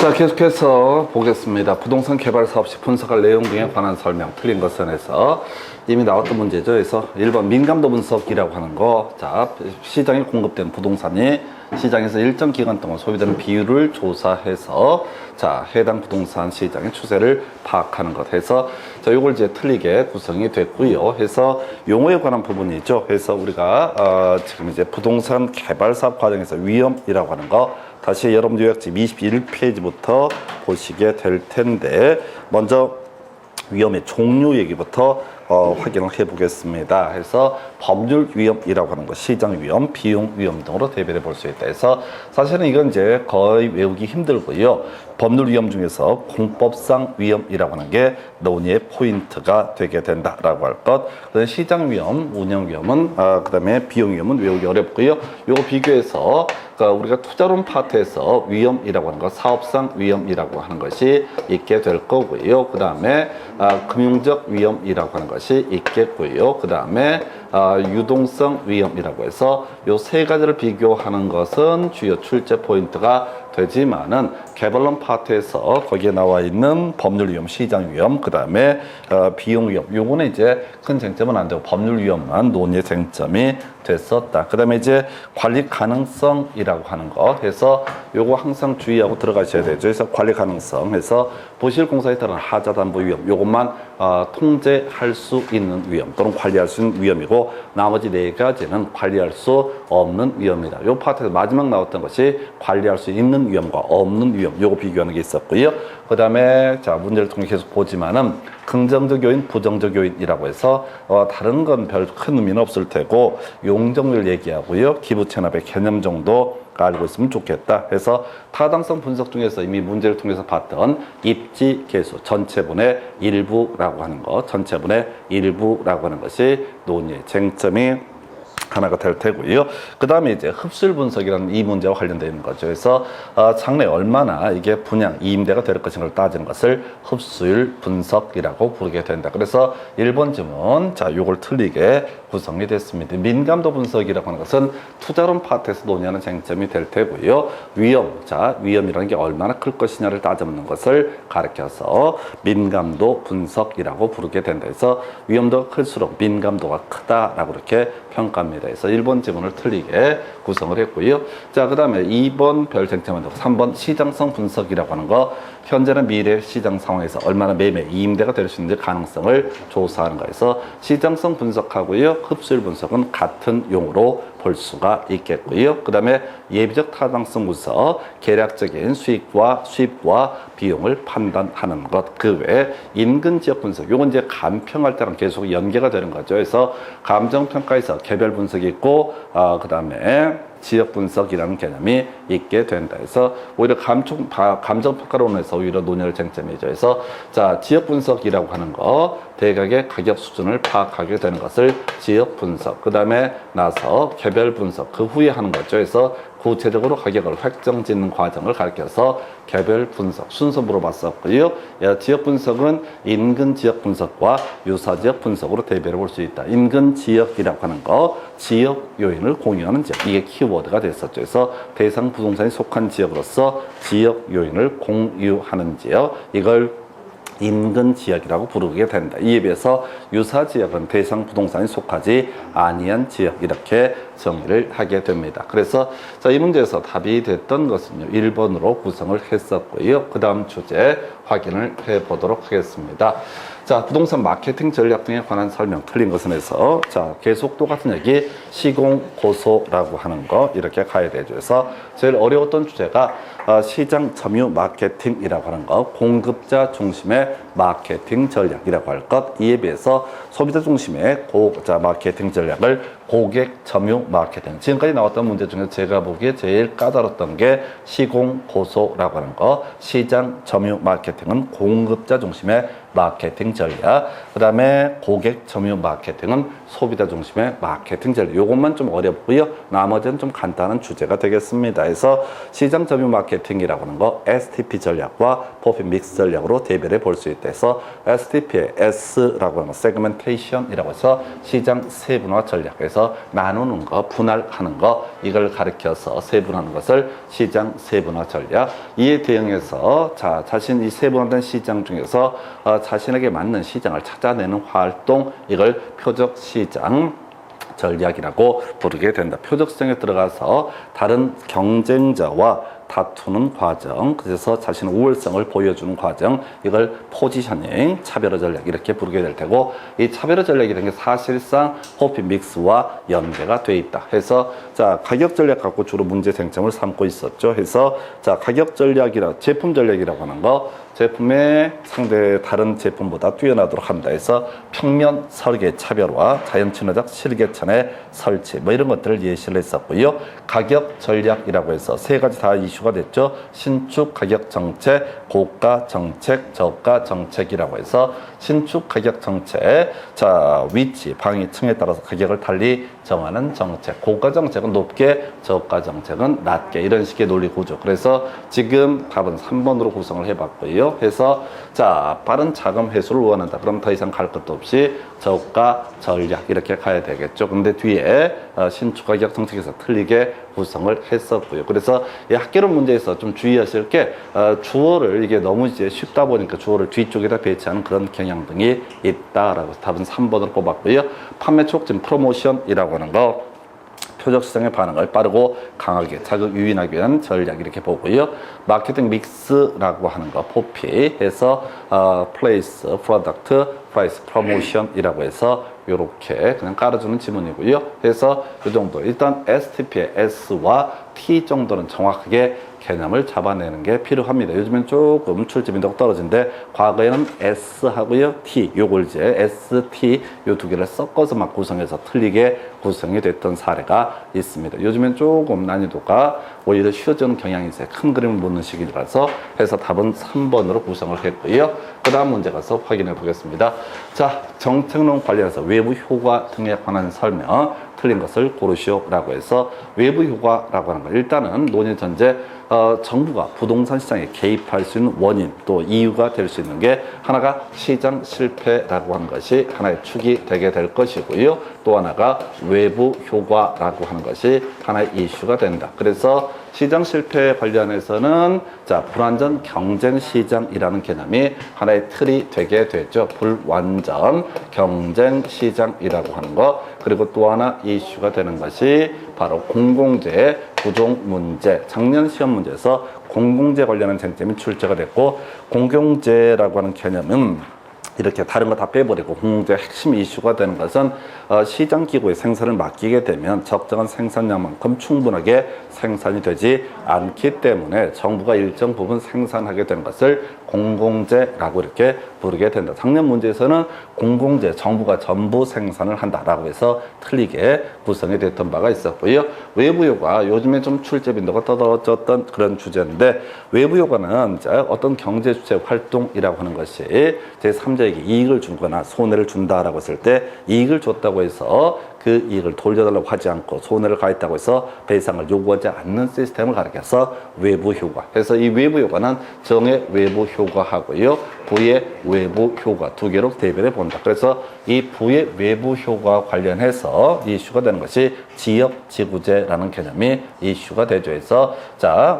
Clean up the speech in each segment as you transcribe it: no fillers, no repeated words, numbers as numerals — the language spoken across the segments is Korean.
자, 계속해서 보겠습니다. 부동산 개발 사업시 분석할 내용 등에 관한 설명, 틀린 것은 해서 이미 나왔던 문제죠. 그래서 1번 민감도 분석이라고 하는 거. 자, 시장에 공급된 부동산이 시장에서 일정 기간 동안 소비되는 비율을 조사해서 자, 해당 부동산 시장의 추세를 파악하는 것 해서 자, 요걸 이제 틀리게 구성이 됐고요. 해서 용어에 관한 부분이죠. 해서 우리가 지금 이제 부동산 개발 사업 과정에서 위험이라고 하는 거 다시 여러분 요약집 21페이지부터 보시게 될 텐데 먼저 위험의 종류 얘기부터 확인을 해 보겠습니다. 해서 법률 위험이라고 하는 것, 시장 위험, 비용 위험 등으로 대별해 볼 수 있다. 해서 사실은 이건 이제 거의 외우기 힘들고요. 법률 위험 중에서 공법상 위험이라고 하는 게 논의의 포인트가 되게 된다라고 할 것. 그다음에 시장 위험, 운영 위험은 그다음에 비용 위험은 외우기 어렵고요. 요거 비교해서 그러니까 우리가 투자론 파트에서 위험이라고 하는 것, 사업상 위험이라고 하는 것이 있게 될 거고요. 그 다음에 금융적 위험이라고 하는 것이 있겠고요. 그 다음에 유동성 위험이라고 해서 요 세 가지를 비교하는 것은 주요 출제 포인트가 되지만은 개발론 파트에서 거기에 나와 있는 법률 위험, 시장 위험, 그 다음에 비용 위험, 요거는 이제 큰 쟁점은 안 되고 법률 위험만 논의의 쟁점이 됐었다. 그 다음에 이제 관리 가능성이라고 하는 것 해서 요거 항상 주의하고 들어가셔야 되죠. 그래서 관리 가능성 해서 부실공사에 따른 하자 담보 위험, 요것만 통제할 수 있는 위험 또는 관리할 수 있는 위험이고 나머지 네 가지는 관리할 수 없는 위험이다. 요 파트에서 마지막 나왔던 것이 관리할 수 있는 위험과 없는 위험, 요거 비교하는 게 있었고요. 그 다음에 자, 문제를 통해 계속 보지만은 긍정적 요인, 부정적 요인이라고 해서 다른 건 별 큰 의미는 없을 테고 용적률 얘기하고요. 기부 체납의 개념 정도 알고 있으면 좋겠다. 그래서 타당성 분석 중에서 이미 문제를 통해서 봤던 입지 계수, 전체분의 일부라고 하는 것, 전체분의 일부라고 하는 것이 논의의 쟁점이 하나가 될 테고요. 그 다음에 이제 흡수율 분석이라는 이 문제와 관련되어 있는 거죠. 그래서 장래 얼마나 이게 분양, 이임대가 될 것인가를 따지는 것을 흡수율 분석이라고 부르게 된다. 그래서 1번 지문, 자, 요걸 틀리게 구성이 됐습니다. 민감도 분석이라고 하는 것은 투자론 파트에서 논의하는 쟁점이 될 테고요. 위험, 자, 위험이라는 게 얼마나 클 것이냐를 따져보는 것을 가리켜서 민감도 분석이라고 부르게 된다. 그래서 위험도가 클수록 민감도가 크다라고 이렇게 평가합니다. 그래서 1번 지문을 틀리게 구성을 했고요. 자, 그 다음에 2번 별 쟁점은 되고 3번 시장성 분석이라고 하는 거, 현재나 미래 시장 상황에서 얼마나 매매, 이임대가 될 수 있는지 가능성을 조사하는 거에서 시장성 분석하고요. 흡수율 분석은 같은 용어로 볼 수가 있겠고요. 그 다음에 예비적 타당성 분석, 계략적인 수익과 비용을 판단하는 것. 그 외에 인근 지역 분석, 요건 이제 감평할 때랑 계속 연계가 되는 거죠. 그래서 감정평가에서 개별 분석이 있고, 그 다음에 지역 분석이라는 개념이 있게 된다. 그래서 오히려 감정평가론에서 오히려 논의할 쟁점이죠. 그래서 자, 지역 분석이라고 하는 거, 대각의 가격 수준을 파악하게 되는 것을 지역 분석. 그 다음에 나서 개별 분석, 그 후에 하는 거죠. 그래서 구체적으로 가격을 획정 짓는 과정을 가리켜서 개별 분석 순서 물어봤었고요. 지역 분석은 인근 지역 분석과 유사 지역 분석으로 대별해 볼 수 있다. 인근 지역이라고 하는 거, 지역 요인을 공유하는 지역, 이게 키워드가 됐었죠. 그래서 대상 부동산이 속한 지역으로서 지역 요인을 공유하는 지역, 이걸 인근 지역이라고 부르게 된다. 이에 비해서 유사 지역은 대상 부동산이 속하지 아니한 지역, 이렇게 정의를 하게 됩니다. 그래서 자, 이 문제에서 답이 됐던 것은요, 1번으로 구성을 했었고요. 그 다음 주제 확인을 해 보도록 하겠습니다. 자, 부동산 마케팅 전략 등에 관한 설명, 틀린 것은 해서 자, 계속 똑같은 얘기, 시공 고소라고 하는 거 이렇게 가야 되죠. 그래서 제일 어려웠던 주제가 시장 점유 마케팅이라고 하는 거, 공급자 중심의 마케팅 전략이라고 할 것, 이에 비해서 소비자 중심의 마케팅 전략을 고객 점유 마케팅. 지금까지 나왔던 문제 중에 제가 보기에 제일 까다롭던 게 시공 고소라고 하는 거, 시장 점유 마케팅은 공급자 중심의 마케팅 전략, 그 다음에 고객 점유 마케팅은 소비자 중심의 마케팅 전략. 요것만 좀 어렵고요. 나머지는 좀 간단한 주제가 되겠습니다. 그래서 시장 점유 마케팅이라고 하는 거 STP 전략과 포핏 믹스 전략으로 대별해 볼 수 있다 해서 STP의 S라고 하는 거 세그멘테이션이라고 해서 시장 세분화 전략에서 나누는 거, 분할하는 거, 이걸 가리켜서 세분화하는 것을 시장 세분화 전략. 이에 대응해서 자신 이 세분화된 시장 중에서 자신에게 맞는 시장을 찾아내는 활동, 이걸 표적 시장 전략이라고 부르게 된다. 표적 시장에 들어가서 다른 경쟁자와 다투는 과정, 그래서 자신의 우월성을 보여주는 과정, 이걸 포지셔닝, 차별화 전략 이렇게 부르게 될 테고, 이 차별화 전략이라는 게 사실상 포핏 믹스와 연계가 돼 있다 해서 가격 전략 갖고 주로 문제 쟁점을 삼고 있었죠. 해서 가격 전략이라 제품 전략이라고 하는 거, 제품의 상대 다른 제품보다 뛰어나도록 한다 해서 평면 설계 차별화, 자연 친화적 실개천의 설치, 뭐 이런 것들을 예시를 했었고요. 가격 전략이라고 해서 세 가지 다 이슈가 됐죠. 신축 가격 정책, 고가 정책, 저가 정책이라고 해서 신축 가격 정책, 위치, 방위층에 따라서 가격을 달리 정하는 정책, 고가 정책은 높게, 저가 정책은 낮게, 이런 식의 논리 구조. 그래서 지금 답은 3번으로 구성을 해봤고요. 해서 빠른 자금 회수를 원한다. 그럼 더 이상 갈 것도 없이 저가 전략 이렇게 가야 되겠죠. 근데 뒤에 신축 가격 정책에서 틀리게 구성을 했었고요. 그래서 이 학계론 문제에서 좀 주의하실 게 주어를 이게 너무 이제 쉽다 보니까 주어를 뒤쪽에다 배치하는 그런 경향 등이 있다라고 답은 3번으로 뽑았고요. 판매 촉진 프로모션이라고 하는 거, 표적 시장의 반응을 빠르고 강하게 자극 유인하기 위한 전략 이렇게 보고요. 마케팅 믹스라고 하는 거 포피해서 플레이스, 프로덕트, 프라이스, 프로모션이라고 해서 이렇게 그냥 깔아주는 지문이고요. 그래서 이 정도 일단 STP의 S와 T 정도는 정확하게 개념을 잡아내는 게 필요합니다. 요즘엔 조금 출제빈도가 떨어진데 과거에는 S 하고요 T, 요걸 이제 S, T 요 두 개를 섞어서 막 구성해서 틀리게 구성이 됐던 사례가 있습니다. 요즘엔 조금 난이도가 오히려 쉬워지는 경향이 있어요. 큰 그림을 묻는 시기라서. 해서 답은 3번으로 구성을 했고요. 그 다음 문제 가서 확인해 보겠습니다. 정책론 관련해서 외부 효과 등에 관한 설명, 틀린 것을 고르시오라고 해서 외부 효과라고 하는 거, 일단은 논의 전제 정부가 부동산 시장에 개입할 수 있는 원인, 또 이유가 될 수 있는 게 하나가 시장 실패라고 하는 것이 하나의 축이 되게 될 것이고요. 또 하나가 외부 효과라고 하는 것이 하나의 이슈가 된다. 그래서 시장 실패에 관련해서는 불완전 경쟁 시장이라는 개념이 하나의 틀이 되게 되죠. 불완전 경쟁 시장이라고 하는 거. 그리고 또 하나 이슈가 되는 것이 바로 공공재 부족 문제. 작년 시험 문제에서 공공재 관련한 쟁점이 출제가 됐고, 공공재라고 하는 개념은 이렇게 다른 거 다 빼버리고 공공재 핵심 이슈가 되는 것은 시장 기구의 생산을 맡기게 되면 적정한 생산량만큼 충분하게 생산이 되지 않기 때문에 정부가 일정 부분 생산하게 되는 것을 공공재라고 이렇게 부르게 된다. 작년 문제에서는 공공재, 정부가 전부 생산을 한다라고 해서 틀리게 구성이 됐던 바가 있었고요. 외부효과, 요즘에 좀 출제 빈도가 떨어졌던 그런 주제인데, 외부효과는 어떤 경제 주체 활동이라고 하는 것이 제3자에게 이익을 주거나 손해를 준다라고 했을 때, 이익을 줬다고 해서 그 이익을 돌려달라고 하지 않고 손해를 가했다고 해서 배상을 요구하지 않는 시스템을 가리켜서 외부 효과. 그래서 이 외부 효과는 정의 외부 효과하고요, 부의 외부 효과 두 개로 대별해 본다. 그래서 이 부의 외부 효과 관련해서 이슈가 되는 것이 지역 지구재라는 개념이 이슈가 되죠. 해서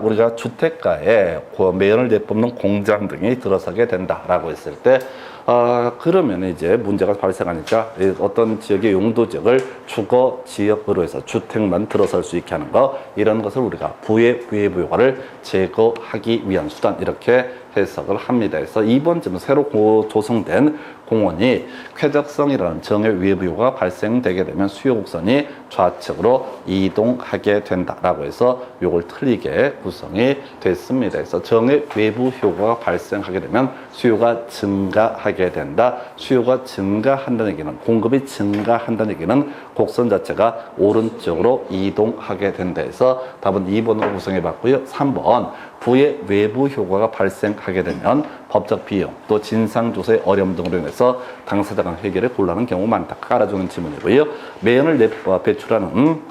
우리가 주택가에 매연을 내뿜는 공장 등이 들어서게 된다라고 했을 때, 그러면 이제 문제가 발생하니까 어떤 지역의 용도 지역을 주거 지역으로 해서 주택만 들어설 수 있게 하는 거, 이런 것을 우리가 부의 외부 효과를 제거하기 위한 수단, 이렇게 해석을 합니다. 그래서 이번 쯤 새로 조성된 공원이 쾌적성이라는 정의 외부 효과가 발생되게 되면 수요 곡선이 좌측으로 이동하게 된다라고 해서 요걸 틀리게 구성이 됐습니다. 그래서 정의 외부 효과가 발생하게 되면 수요가 증가하게 된다. 수요가 증가한다는 얘기는, 공급이 증가한다는 얘기는 곡선 자체가 오른쪽으로 이동하게 된다 해서 답은 2번으로 구성해 봤고요. 3번 부의 외부 효과가 발생하게 되면 법적 비용 또 진상조사의 어려움 등으로 인해서 당사자간 회계를 곤란한 경우 많다. 깔아주는 지문이고요. 매연을 배출하는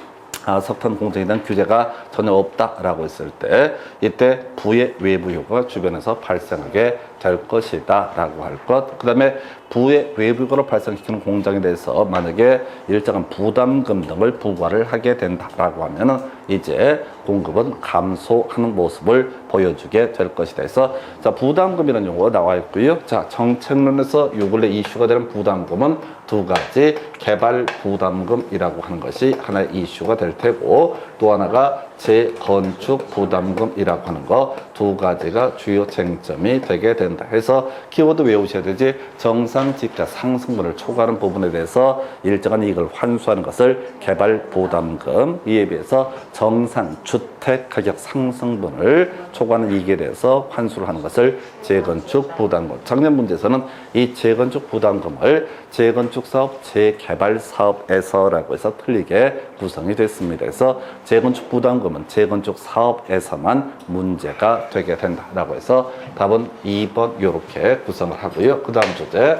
석탄 공정에 대한 규제가 전혀 없다라고 했을 때 이때 부의 외부 효과가 주변에서 발생하게 될 것이다 라고 할 것. 그 다음에 부의 외부 효과를 발생시키는 공장에 대해서 만약에 일정한 부담금 등을 부과를 하게 된다라고 하면은 이제 공급은 감소하는 모습을 보여주게 될 것이다. 그래서 자, 부담금이라는 용어가 나와 있고요. 자, 정책론에서 요 근래 이슈가 되는 부담금은 두 가지, 개발 부담금이라고 하는 것이 하나의 이슈가 될 테고, 또 하나가 재건축 부담금이라고 하는 거, 두 가지가 주요 쟁점이 되게 된다. 해서 키워드 외우셔야 되지. 정상 지가 상승분을 초과하는 부분에 대해서 일정한 이익을 환수하는 것을 개발 부담금, 이에 비해서 정상 주택 가격 상승분을 초과하는 이익에 대해서 환수를 하는 것을 재건축 부담금. 작년 문제에서는 이 재건축 부담금을 재건축 사업, 재개발 사업에서라고 해서 틀리게 구성이 됐습니다. 그래서 재건축 부담금은 재건축 사업에서만 문제가 되게 된다라고 해서 답은 2번 이렇게 구성을 하고요. 그 다음 주제.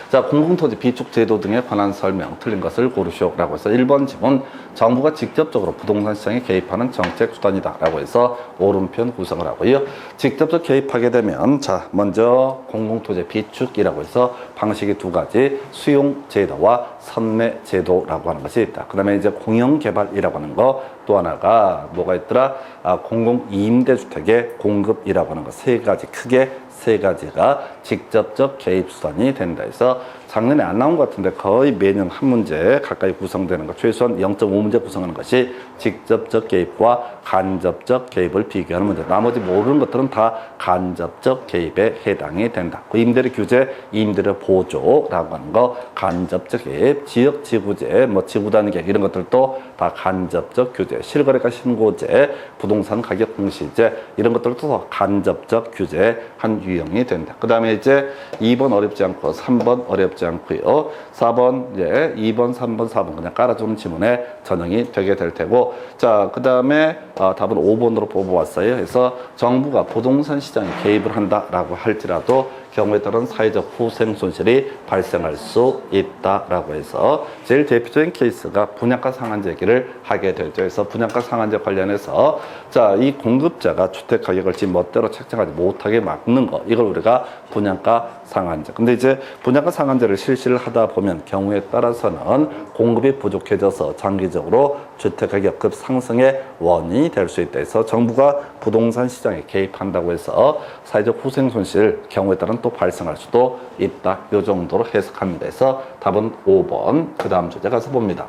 자, 공공토지 비축 제도 등에 관한 설명, 틀린 것을 고르시오라고 해서 1번 지문, 정부가 직접적으로 부동산 시장에 개입하는 정책 수단이다 라고 해서 오른편 구성을 하고요. 직접적 개입하게 되면, 자, 먼저 공공토지 비축이라고 해서 방식이 두 가지, 수용 제도와 선매 제도라고 하는 것이 있다. 그 다음에 이제 공영개발이라고 하는 거, 또 하나가 뭐가 있더라? 공공임대주택의 공급이라고 하는 거, 세 가지, 크게 세 가지가 직접적 개입 수단이 된다 해서 작년에 안 나온 것 같은데 거의 매년 한 문제 가까이 구성되는 것, 최소한 0.5문제 구성하는 것이 직접적 개입과 간접적 개입을 비교하는 문제. 나머지 모르는 것들은 다 간접적 개입에 해당이 된다. 그 임대료 규제, 임대료 보조라고 하는 거, 간접적 개입, 지역 지구제, 뭐 지구단위 계획 이런 것들도 다 간접적 규제, 실거래가 신고제, 부동산 가격 공시제 이런 것들도 다 간접적 규제 한 유형이 된다. 그 다음에 이제 2번 어렵지 않고 3번 어렵지 않고요. 4번, 이제 2번, 3번, 4번 그냥 깔아주는 지문에 전형이 되게 될 테고, 자, 그 다음에 답은 5번으로 뽑아왔어요. 그래서 정부가 부동산 시장에 개입을 한다라고 할지라도 경우에 따른 사회적 후생 손실이 발생할 수 있다라고 해서 제일 대표적인 케이스가 분양가 상한제 얘기를 하게 되죠. 그래서 분양가 상한제 관련해서 자, 이 공급자가 주택 가격을 지금 멋대로 책정하지 못하게 막는 거, 이걸 우리가 분양가 상한제. 근데 이제 분양가 상한제를 실시를 하다 보면 경우에 따라서는 공급이 부족해져서 장기적으로 주택 가격 급 상승의 원인이 될 수 있다 해서 정부가 부동산 시장에 개입한다고 해서 사회적 후생 손실 경우에 따른 또 발생할 수도 있다. 이 정도로 해석합니다. 그래서 답은 5번. 그 다음 주제 가서 봅니다.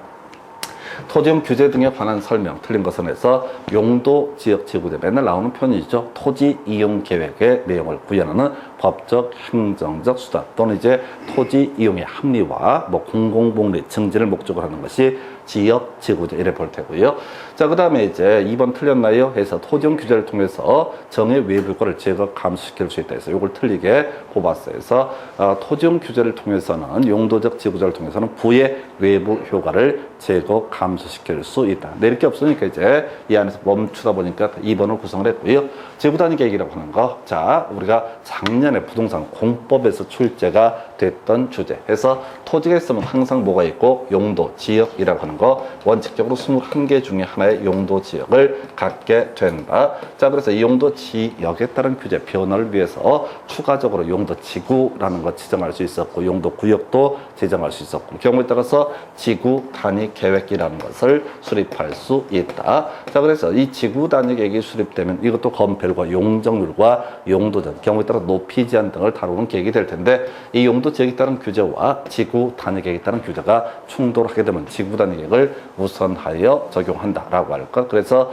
토지용 규제 등에 관한 설명, 틀린 것은 해서 용도 지역 지구제 맨날 나오는 편이죠. 토지 이용 계획의 내용을 구현하는 법적 행정적 수단 또는 이제 토지 이용의 합리화, 뭐 공공복리 증진을 목적으로 하는 것이 지역 지구제 이래 볼 테고요. 자, 그 다음에 이제 2번 틀렸나요? 해서 토지용 규제를 통해서 정의 외부 효과를 제거 감소시킬 수 있다 해서 이걸 틀리게 뽑았어요. 그래서 토지용 규제를 통해서는 용도적 지구제를 통해서는 부의 외부 효과를 제거 감소시킬 수 있다. 내릴 게 없으니까 이제 이 안에서 멈추다 보니까 2번을 구성을 했고요. 지구단위 계획이라고 하는 거, 자, 우리가 작년에 부동산 공법에서 출제가 됐던 주제 해서 토지가 있으면 항상 뭐가 있고 용도 지역이라고 하는 거, 원칙적으로 21개 중에 하나의 용도 지역을 갖게 된다. 자, 그래서 이 용도 지역에 따른 규제 변화를 위해서 추가적으로 용도 지구라는 거 지정할 수 있었고, 용도 구역도 지정할 수 있었고, 경우에 따라서 지구 단위 계획이라는 것을 수립할 수 있다. 자, 그래서 이 지구 단위 계획이 수립되면 이것도 건폐율과 용적률과 용도전, 경우에 따라 높이 제한 등을 다루는 계획이 될 텐데, 이 용도 지역에 따른 규제와 지구 단위 계획에 따른 규제가 충돌하게 되면 지구 단위 계획을 우선하여 적용한다라고 할 것. 그래서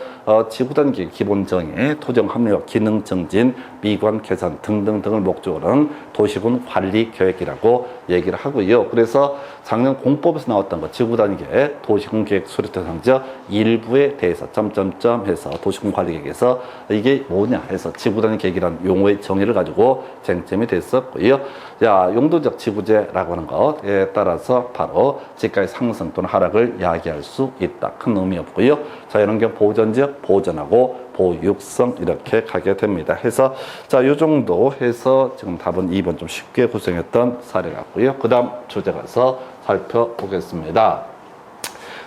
지구 단위 계획 기본 정의, 토지용 합리화, 기능 증진, 미관 개선 등등등을 목적으로 하는 도시군 관리 계획이라고 얘기를 하고요. 그래서 작년 공법에서 나왔던 것, 지구 단위 계획, 도시군 계획 수립 대상 지역 일부에 대해서 점점점 해서 도시군 관리 계획에서 이게 뭐냐 해서 지구 단위 계획이라는 용어의 정의를 가지고 쟁점이 됐었고요. 자, 용도적 지구제라고 하는 것에 따라서 바로 지가의 상승 또는 하락을 야기할 수 있다. 큰 의미 없고요. 자, 이런 경우 보전지역 보전하고 보육성 이렇게 가게 됩니다. 해서 자, 요 정도 해서 지금 답은 2번 좀 쉽게 구성했던 사례 같고요. 그 다음 주제 가서 살펴보겠습니다.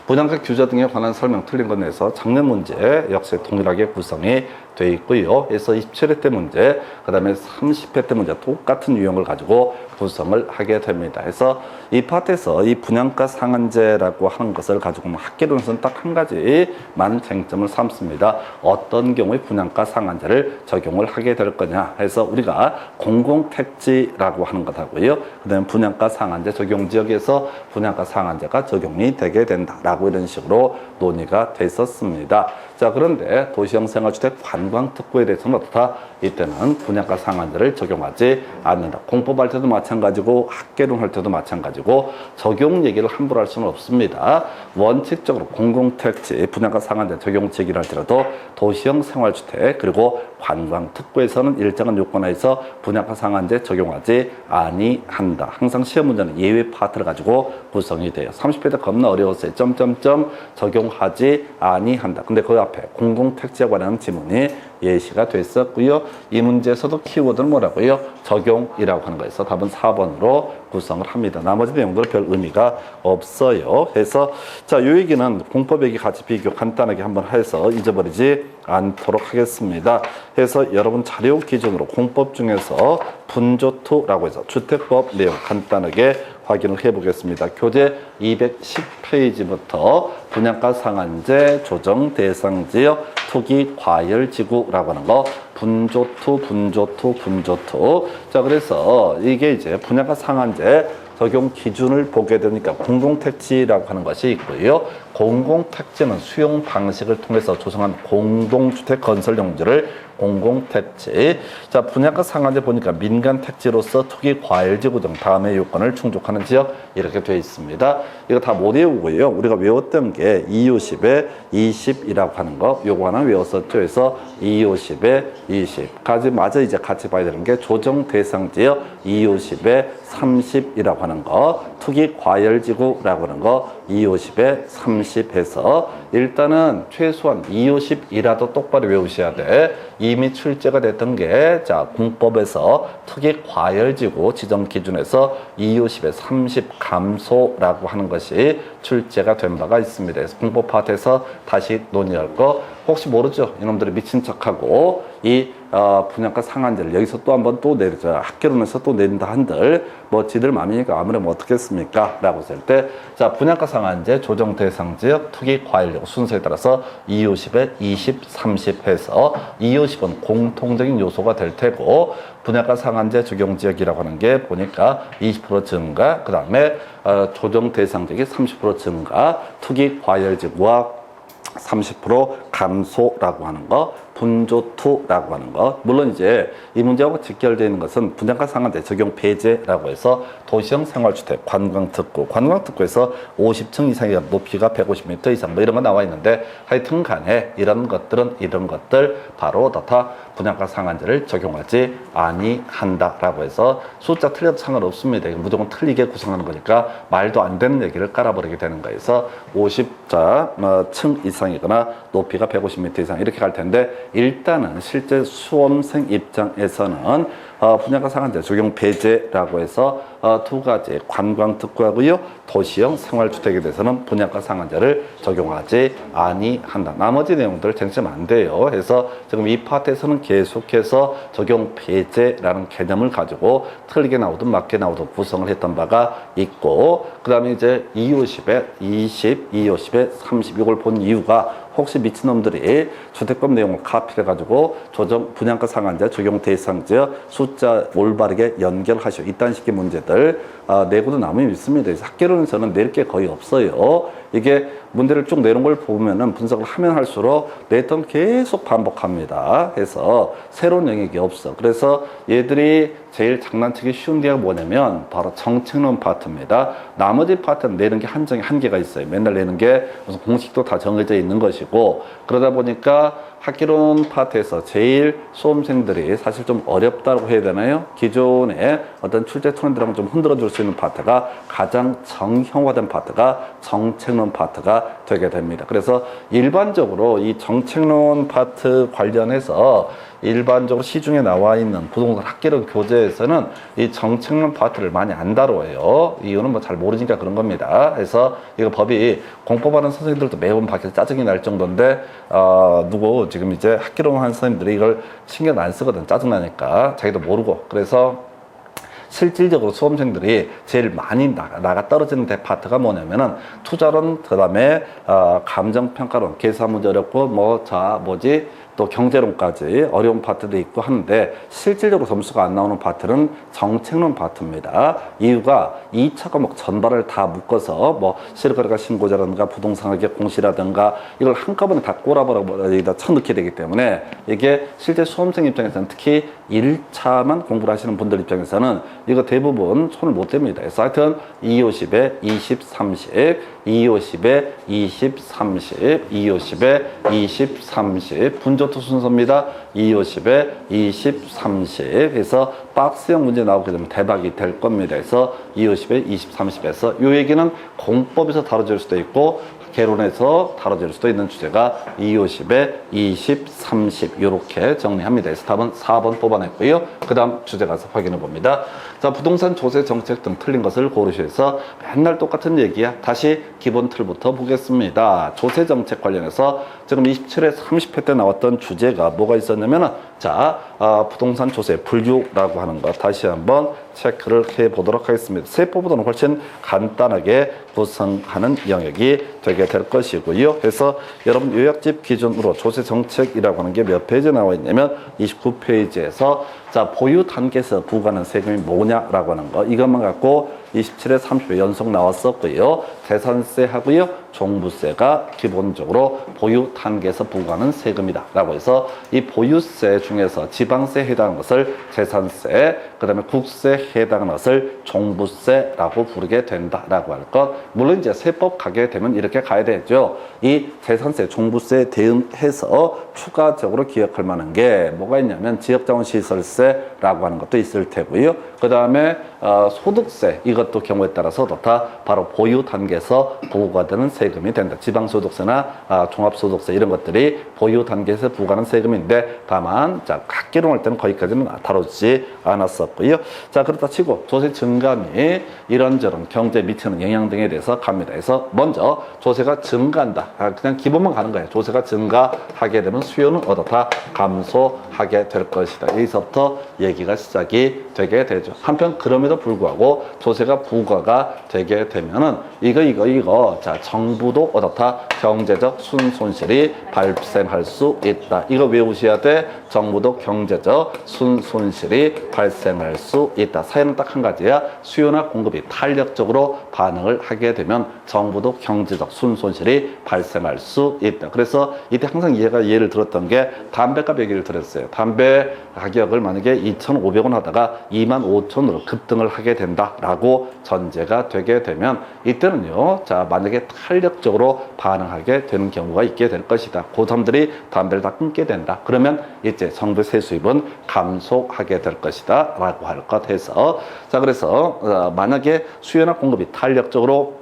분양가 규제 등에 관한 설명 틀린 것 내에서 작년 문제 역시 동일하게 구성이 되어 있고요. 그래서 27회 때 문제, 그 다음에 30회 때 문제 똑같은 유형을 가지고 구성을 하게 됩니다. 그래서 이 파트에서 이 분양가 상한제라고 하는 것을 가지고 학계론에서는 딱 한 가지만 쟁점을 삼습니다. 어떤 경우에 분양가 상한제를 적용을 하게 될 거냐 해서 우리가 공공택지라고 하는 것하고요. 그 다음에 분양가 상한제 적용 지역에서 분양가 상한제가 적용이 되게 된다라고 이런 식으로 논의가 됐었습니다. 자, 그런데 도시형 생활주택 관광특구에 대해서는 어떻다? 이때는 분양가 상한제를 적용하지 않는다. 공법할 때도 마찬가지고 학계론 할 때도 마찬가지고 적용 얘기를 함부로 할 수는 없습니다. 원칙적으로 공공택지 분양가 상한제 적용 지역이라 할지라도 도시형 생활주택 그리고 관광특구에서는 일정한 요건하에서 분양가 상한제 적용하지 아니한다. 항상 시험 문제는 예외 파트를 가지고 구성이 돼요. 30회 때 겁나 어려웠어요. 점점점 적용하지 아니한다. 근데 그 앞에 공공택지에 관한 지문이 예시가 됐었고요. 이 문제에서도 키워드는 뭐라고요? 적용이라고 하는 거에서 답은 4번으로 구성을 합니다. 나머지 내용들은 별 의미가 없어요. 해서 자, 요 얘기는 공법 얘기 같이 비교 간단하게 한번 해서 잊어버리지 않도록 하겠습니다. 해서 여러분 자료 기준으로 공법 중에서 분조투라고 해서 주택법 내용 간단하게 확인을 해보겠습니다. 교재 210페이지부터 분양가 상한제 조정 대상 지역 투기 과열 지구라고 하는 거 분조투. 자, 그래서 이게 이제 분양가 상한제 적용 기준을 보게 되니까 공공택지라고 하는 것이 있고요. 공공택지는 수용 방식을 통해서 조성한 공동주택 건설 용지를 공공택지. 자, 분양가 상한제 보니까 민간택지로서 투기 과열지구 등 다음의 요건을 충족하는 지역 이렇게 되어 있습니다. 이거 다 못 외우고요. 우리가 외웠던 게 250에 20이라고 하는 거 요거 하나 외웠었죠. 그래서 250에 20까지 마저 이제 같이 봐야 되는 게 조정 대상 지역 250에 30이라고 하는 거 투기 과열지구라고 하는 거 250에 30 해서 일단은 최소한 250이라도 똑바로 외우셔야 돼. 이미 출제가 됐던 게 자, 공법에서 투기 과열지구 지정 기준에서 250에 30 감소라고 하는 것이 출제가 된 바가 있습니다. 그래서 공법 파트에서 다시 논의할 거 혹시 모르죠? 이놈들이 미친 척하고 이 분양가 상한제를 여기서 또 한번 또 내리자 학계론에서 또 내린다 한들 뭐 지들 맘이니까 아무래도 뭐 어떻겠습니까? 라고 했을 때 자, 분양가 상한제 조정 대상 지역 투기 과열력 순서에 따라서 250에 20, 30 해서 250은 공통적인 요소가 될 테고 분양가 상한제 적용 지역이라고 하는 게 보니까 20% 증가 그 다음에 조정 대상 지역이 30% 증가 투기 과열지구와 30% 감소라고 하는 거 분조투라고 하는 것. 물론 이제 이 문제하고 직결되어 있는 것은 분양가 상한제 적용 폐지라고 해서 도시형 생활주택 관광특구에서 50층 이상의 높이가 150m 이상 뭐 이런 거 나와 있는데 하여튼 간에 이런 것들은 이런 것들 바로 다 분양가 상한제를 적용하지 아니한다라고 해서 숫자 틀려도 상관없습니다. 무조건 틀리게 구성하는 거니까 말도 안 되는 얘기를 깔아버리게 되는 거에서 50층 이상이거나 높이가 150m 이상 이렇게 갈 텐데 일단은 실제 수험생 입장에서는 분양가 상한제 적용 배제라고 해서 두 가지 관광특구하고요 도시형 생활주택에 대해서는 분양가 상한제를 적용하지 아니한다. 나머지 내용들 쟁점 안 돼요. 그래서 지금 이 파트에서는 계속해서 적용 배제라는 개념을 가지고 틀리게 나오든 맞게 나오든 구성을 했던 바가 있고 그 다음에 이제 250에 20, 250에 30 이걸 본 이유가 혹시 미친놈들이 주택법 내용을 카피를 해가지고 조정 분양가 상한제 적용 대상 지역 숫자 올바르게 연결하시오. 이딴 식의 문제들 내고도 남음이 있습니다. 학계론에서는 낼 게 거의 없어요. 이게 문제를 쭉 내놓은 걸 보면은 분석을 하면 할수록 내던 계속 반복합니다. 해서 새로운 영역이 없어. 그래서 얘들이 제일 장난치기 쉬운 게가 뭐냐면 바로 정책론 파트입니다. 나머지 파트는 내는 게 한계가 있어요. 맨날 내는 게 무슨 공식도 다 정해져 있는 것이고 그러다 보니까 학기론 파트에서 제일 수험생들이 사실 좀 어렵다고 해야 되나요? 기존의 어떤 출제 트렌드랑 좀 흔들어 줄 수 있는 파트가 가장 정형화된 파트가 정책론 파트가 되게 됩니다. 그래서 일반적으로 이 정책론 파트 관련해서 일반적으로 시중에 나와 있는 부동산 학기론 교재에서는 이 정책론 파트를 많이 안 다뤄요. 이유는 뭐 잘 모르니까 그런 겁니다. 그래서 이거 법이 공법하는 선생님들도 매번 밖에서 짜증이 날 정도인데 누구 지금 이제 학기론 한 선생님들이 이걸 신경 안 쓰거든. 짜증나니까 자기도 모르고. 그래서 실질적으로 수험생들이 제일 많이 나가 떨어지는 대파트가 뭐냐면은 투자론, 그 다음에 감정평가론, 계산 문제 어렵고 또 경제론까지 어려운 파트도 있고 하는데 실질적으로 점수가 안 나오는 파트는 정책론 파트입니다. 이유가 2차 과목 전반을 다 묶어서 뭐 실거래가 신고자라든가 부동산 가격 공시라든가 이걸 한꺼번에 다 꼬라보라고 여기다 쳐넣게 되기 때문에 이게 실제 수험생 입장에서는 특히 1차만 공부를 하시는 분들 입장에서는 이거 대부분 손을 못 댑니다. 그래서 하여튼 250에 20, 30, 250에 20, 30, 250에 20, 30 분조투 순서입니다. 250에 20, 30 해서 박스형 문제 나오게 되면 대박이 될 겁니다. 그래서 250에 20, 30에서 이 얘기는 공법에서 다뤄질 수도 있고 개론에서 다뤄질 수도 있는 주제가 250에 20, 30 이렇게 정리합니다. 그래서 답은 4번 뽑아냈고요. 그 다음 주제 가서 확인해 봅니다. 자, 부동산 조세 정책 등 틀린 것을 고르셔서 맨날 똑같은 얘기야. 다시 기본 틀부터 보겠습니다. 조세 정책 관련해서 지금 27회 30회 때 나왔던 주제가 뭐가 있었냐면은 부동산 조세 분류라고 하는 것 다시 한번 체크를 해 보도록 하겠습니다. 세법보다는 훨씬 간단하게 구성하는 영역이 되게 될 것이고요. 그래서 여러분 요약집 기준으로 조세 정책이라고 하는 게 몇 페이지에 나와 있냐면 29페이지에서 보유 단계에서 부과하는 세금이 뭐냐라고 하는 거 이것만 갖고 27회 30회 연속 나왔었고요. 재산세 하고요. 종부세가 기본적으로 보유 단계에서 부과하는 세금이다 라고 해서 이 보유세 중에서 지방세에 해당하는 것을 재산세, 그 다음에 국세에 해당하는 것을 종부세라고 부르게 된다라고 할 것. 물론 이제 세법 가게 되면 이렇게 가야 되죠. 이 재산세, 종부세에 대응해서 추가적으로 기억할 만한 게 뭐가 있냐면 지역자원시설세라고 하는 것도 있을 테고요. 그 다음에 소득세 이것도 경우에 따라서 다 바로 보유 단계에서 부과되는 세금이 된다. 지방소득세나 종합소득세 이런 것들이 보유 단계에서 부과하는 세금인데 다만 학기론 할 때는 거기까지는 다루지 않았었고요. 자, 그렇다 치고 조세 증감이 이런저런 경제에 미치는 영향 등에 대해서 갑니다. 그래서 먼저 조세가 증가한다. 그냥 기본만 가는 거예요. 조세가 증가하게 되면 수요는 어떻다? 감소하게 될 것이다. 여기서부터 얘기가 시작이 되게 되죠. 한편 그럼에도 불구하고 조세가 부과가 되게 되면은 이거 정부도 어떻다? 경제적 순손실이 발생할 수 있다. 이거 외우셔야 돼. 정부도 경제적 순손실이 발생할 수 있다. 사연은 딱 한 가지야. 수요나 공급이 탄력적으로 반응을 하게 되면 정부도 경제적 순손실이 발생할 수 있다. 그래서 이때 항상 예를 들었던 게 담배값 얘기를 들었어요. 담배 가격을 만약에 2,500원 하다가 25,000원으로 급등을 하게 된다라고 전제가 되게 되면 이때는요. 만약에 탄력적으로 반응하게 되는 경우가 있게 될 것이다. 고점들이 담배를 다 끊게 된다. 그러면 이제 정부 세수입은 감소하게 될 것이다. 라고 할 것 해서 그래서 만약에 수요나 공급이 탄력적으로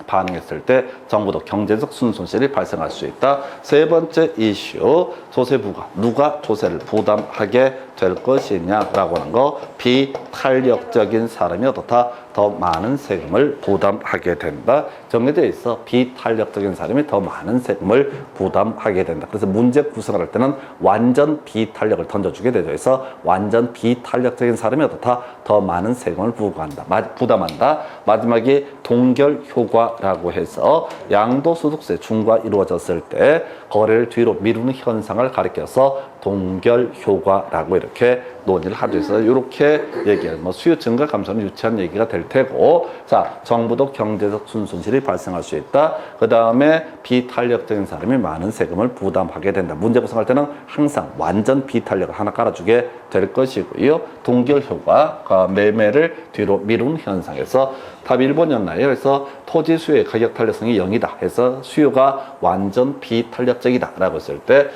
반응했을 때 정부도 경제적 순손실이 발생할 수 있다. 세 번째 이슈, 조세 부과. 누가 조세를 부담하게 될 것이냐라고 하는 거. 비탄력적인 사람이 어떻다? 더 많은 세금을 부담하게 된다. 정해져 있어. 비탄력적인 사람이 더 많은 세금을 부담하게 된다. 그래서 문제 구성을 할 때는 완전 비탄력을 던져주게 되죠. 그래서 완전 비탄력적인 사람이 어떻다? 더 많은 세금을 부담한다. 마지막에 동결 효과라고 해서 양도소득세 중과 이루어졌을 때 거래를 뒤로 미루는 현상을 가리켜서 동결 효과라고 이렇게 논의를 하죠. 그래서 이렇게 얘기해요. 수요 증가 감소는 유치한 얘기가 될 될 테고, 자, 정부도 경제적 순손실이 발생할 수 있다. 그 다음에 비탄력적인 사람이 많은 세금을 부담하게 된다. 문제 구성할 때는 항상 완전 비탄력을 하나 깔아주게 될 것이고요. 동결 효과, 매매를 뒤로 미룬 현상에서 답이 1번이었나요? 그래서 토지 수요의 가격 탄력성이 0이다 해서 수요가 완전 비탄력적이다 라고 했을 때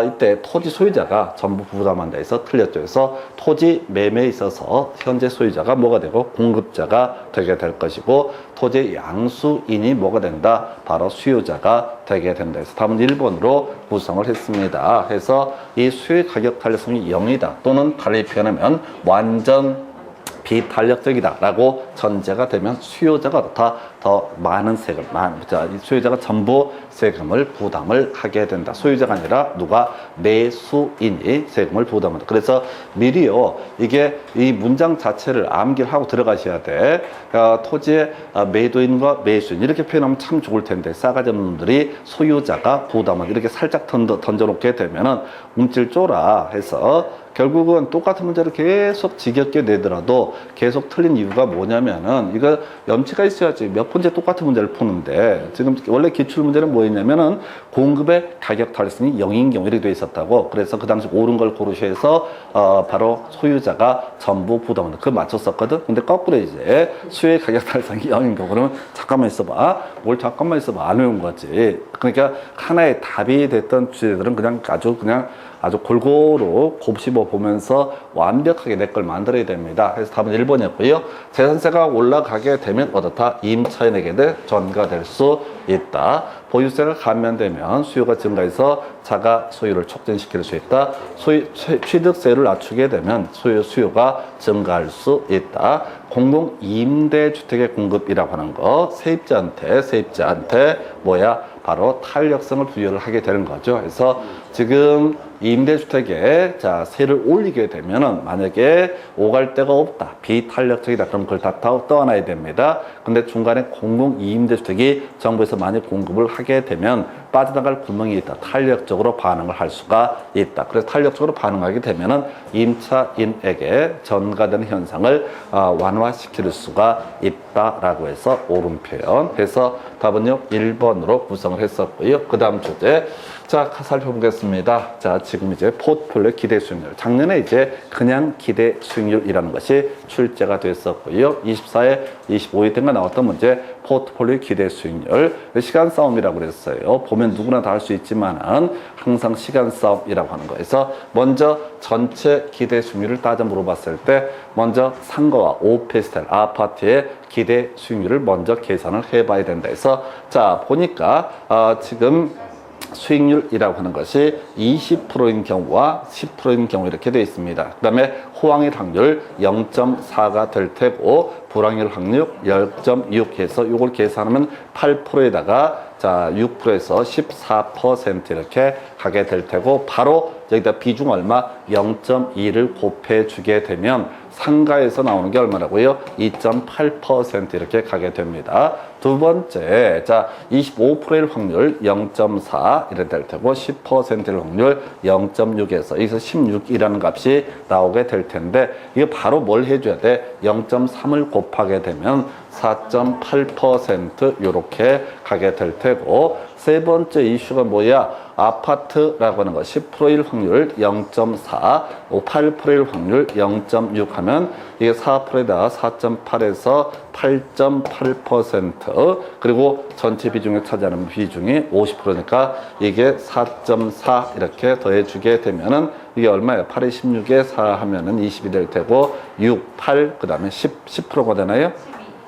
이때 토지 소유자가 전부 부담한다 해서 틀렸죠. 그래서 토지 매매에 있어서 현재 소유자가 뭐가 되고 공급자가 되게 될 것이고, 토지 양수인이 뭐가 된다? 바로 수요자가 되게 된다 해서 답은 1번으로 구성을 했습니다. 해서 이 수요의 가격 탄력성이 0이다 또는 달리 표현하면 완전 비탄력적이다 라고 전제가 되면 수요자가 더 많은 세금, 수요자가 전부 세금을 부담을 하게 된다. 소유자가 아니라 누가? 매수인이 세금을 부담한다. 그래서 미리요, 이게 이 문장 자체를 암기를 하고 들어가셔야 돼. 토지의 매도인과 매수인 이렇게 표현하면 참 좋을 텐데, 싸가지 없는 놈들이 소유자가 부담을 이렇게 살짝 던져놓게 되면은 움찔 쫄아 해서 결국은 똑같은 문제를 계속 지겹게 내더라도 계속 틀린 이유가 뭐냐면은, 이거 염치가 있어야지 몇 번째 똑같은 문제를 푸는데, 지금 원래 기출문제는 뭐였냐면은 공급의 가격 탄력성이 0인 경우 이렇게 돼 있었다고. 그래서 그 당시 옳은 걸 고르셔 서 바로 소유자가 전부 부담한다. 그거 맞췄었거든. 근데 거꾸로 이제 수요의 가격 탄력성이 0인 경우, 그러면 잠깐만 있어봐. 뭘 잠깐만 있어봐. 안 외운 거지. 그러니까 하나의 답이 됐던 주제들은 그냥 아주 골고루 곱씹어 보면서 완벽하게 내 걸 만들어야 됩니다. 그래서 답은 1번이었고요. 재산세가 올라가게 되면 어떻다? 임차인에게 전가될 수 있다. 보유세가 감면되면 수요가 증가해서 자가 소유를 촉진시킬 수 있다. 취득세를 낮추게 되면 수요가 증가할 수 있다. 공공 임대주택의 공급이라고 하는 거, 세입자한테 바로 탄력성을 부여를 하게 되는 거죠. 그래서 지금 임대주택에 세를 올리게 되면은 만약에 오갈 데가 없다, 비탄력적이다, 그럼 그걸 다 떠안아야 됩니다. 근데 중간에 공공 임대주택이 정부에서 많이 공급을 하게 되면 빠져나갈 구멍이 있다. 탄력적으로 반응을 할 수가 있다. 그래서 탄력적으로 반응하게 되면은 임차인에게 전가되는 현상을 완화시킬 수가 있다라고 해서 옳은 표현. 해서 답은요 1번으로 구성을 했었고요. 그 다음 주제. 자, 살펴보겠습니다. 자, 지금 이제 포트폴리오 기대 수익률. 작년에 이제 그냥 기대 수익률이라는 것이 출제가 됐었고요. 24회, 25회 등가 나왔던 문제, 포트폴리오 기대 수익률. 시간 싸움이라고 그랬어요. 보면 누구나 다 할 수 있지만은 항상 시간 싸움이라고 하는 거에서 먼저 전체 기대 수익률을 따져 물어봤을 때 먼저 상가와 오피스텔, 아파트의 기대 수익률을 먼저 계산을 해봐야 된다 해서 자, 보니까 지금 수익률이라고 하는 것이 20%인 경우와 10%인 경우 이렇게 되어 있습니다. 그 다음에 호황일 확률 0.4가 될 테고 불황일 확률 0.6 해서 이걸 계산하면 8%에다가 6%에서 14% 이렇게 가게 될 테고, 바로 여기다 비중 얼마? 0.2를 곱해 주게 되면 상가에서 나오는 게 얼마라고요? 2.8% 이렇게 가게 됩니다. 두 번째, 25%일 확률 0.4 이렇게 될 테고 10%일 확률 0.6에서 여기서 16이라는 값이 나오게 될 텐데, 이게 바로 뭘 해줘야 돼? 0.3을 곱하게 되면 4.8% 이렇게 가게 될 테고, 세 번째 이슈가 뭐야? 아파트라고 하는 거 10%일 확률 0.4, 8%일 확률 0.6 하면 이게 4%에다 4.8에서 8.8%, 그리고 전체 비중에 차지하는 비중이 50%니까 이게 4.4 이렇게 더해주게 되면은 이게 얼마예요? 8에 16에 4 하면은 20이 될 테고 6, 8, 그 다음에 10%가 되나요?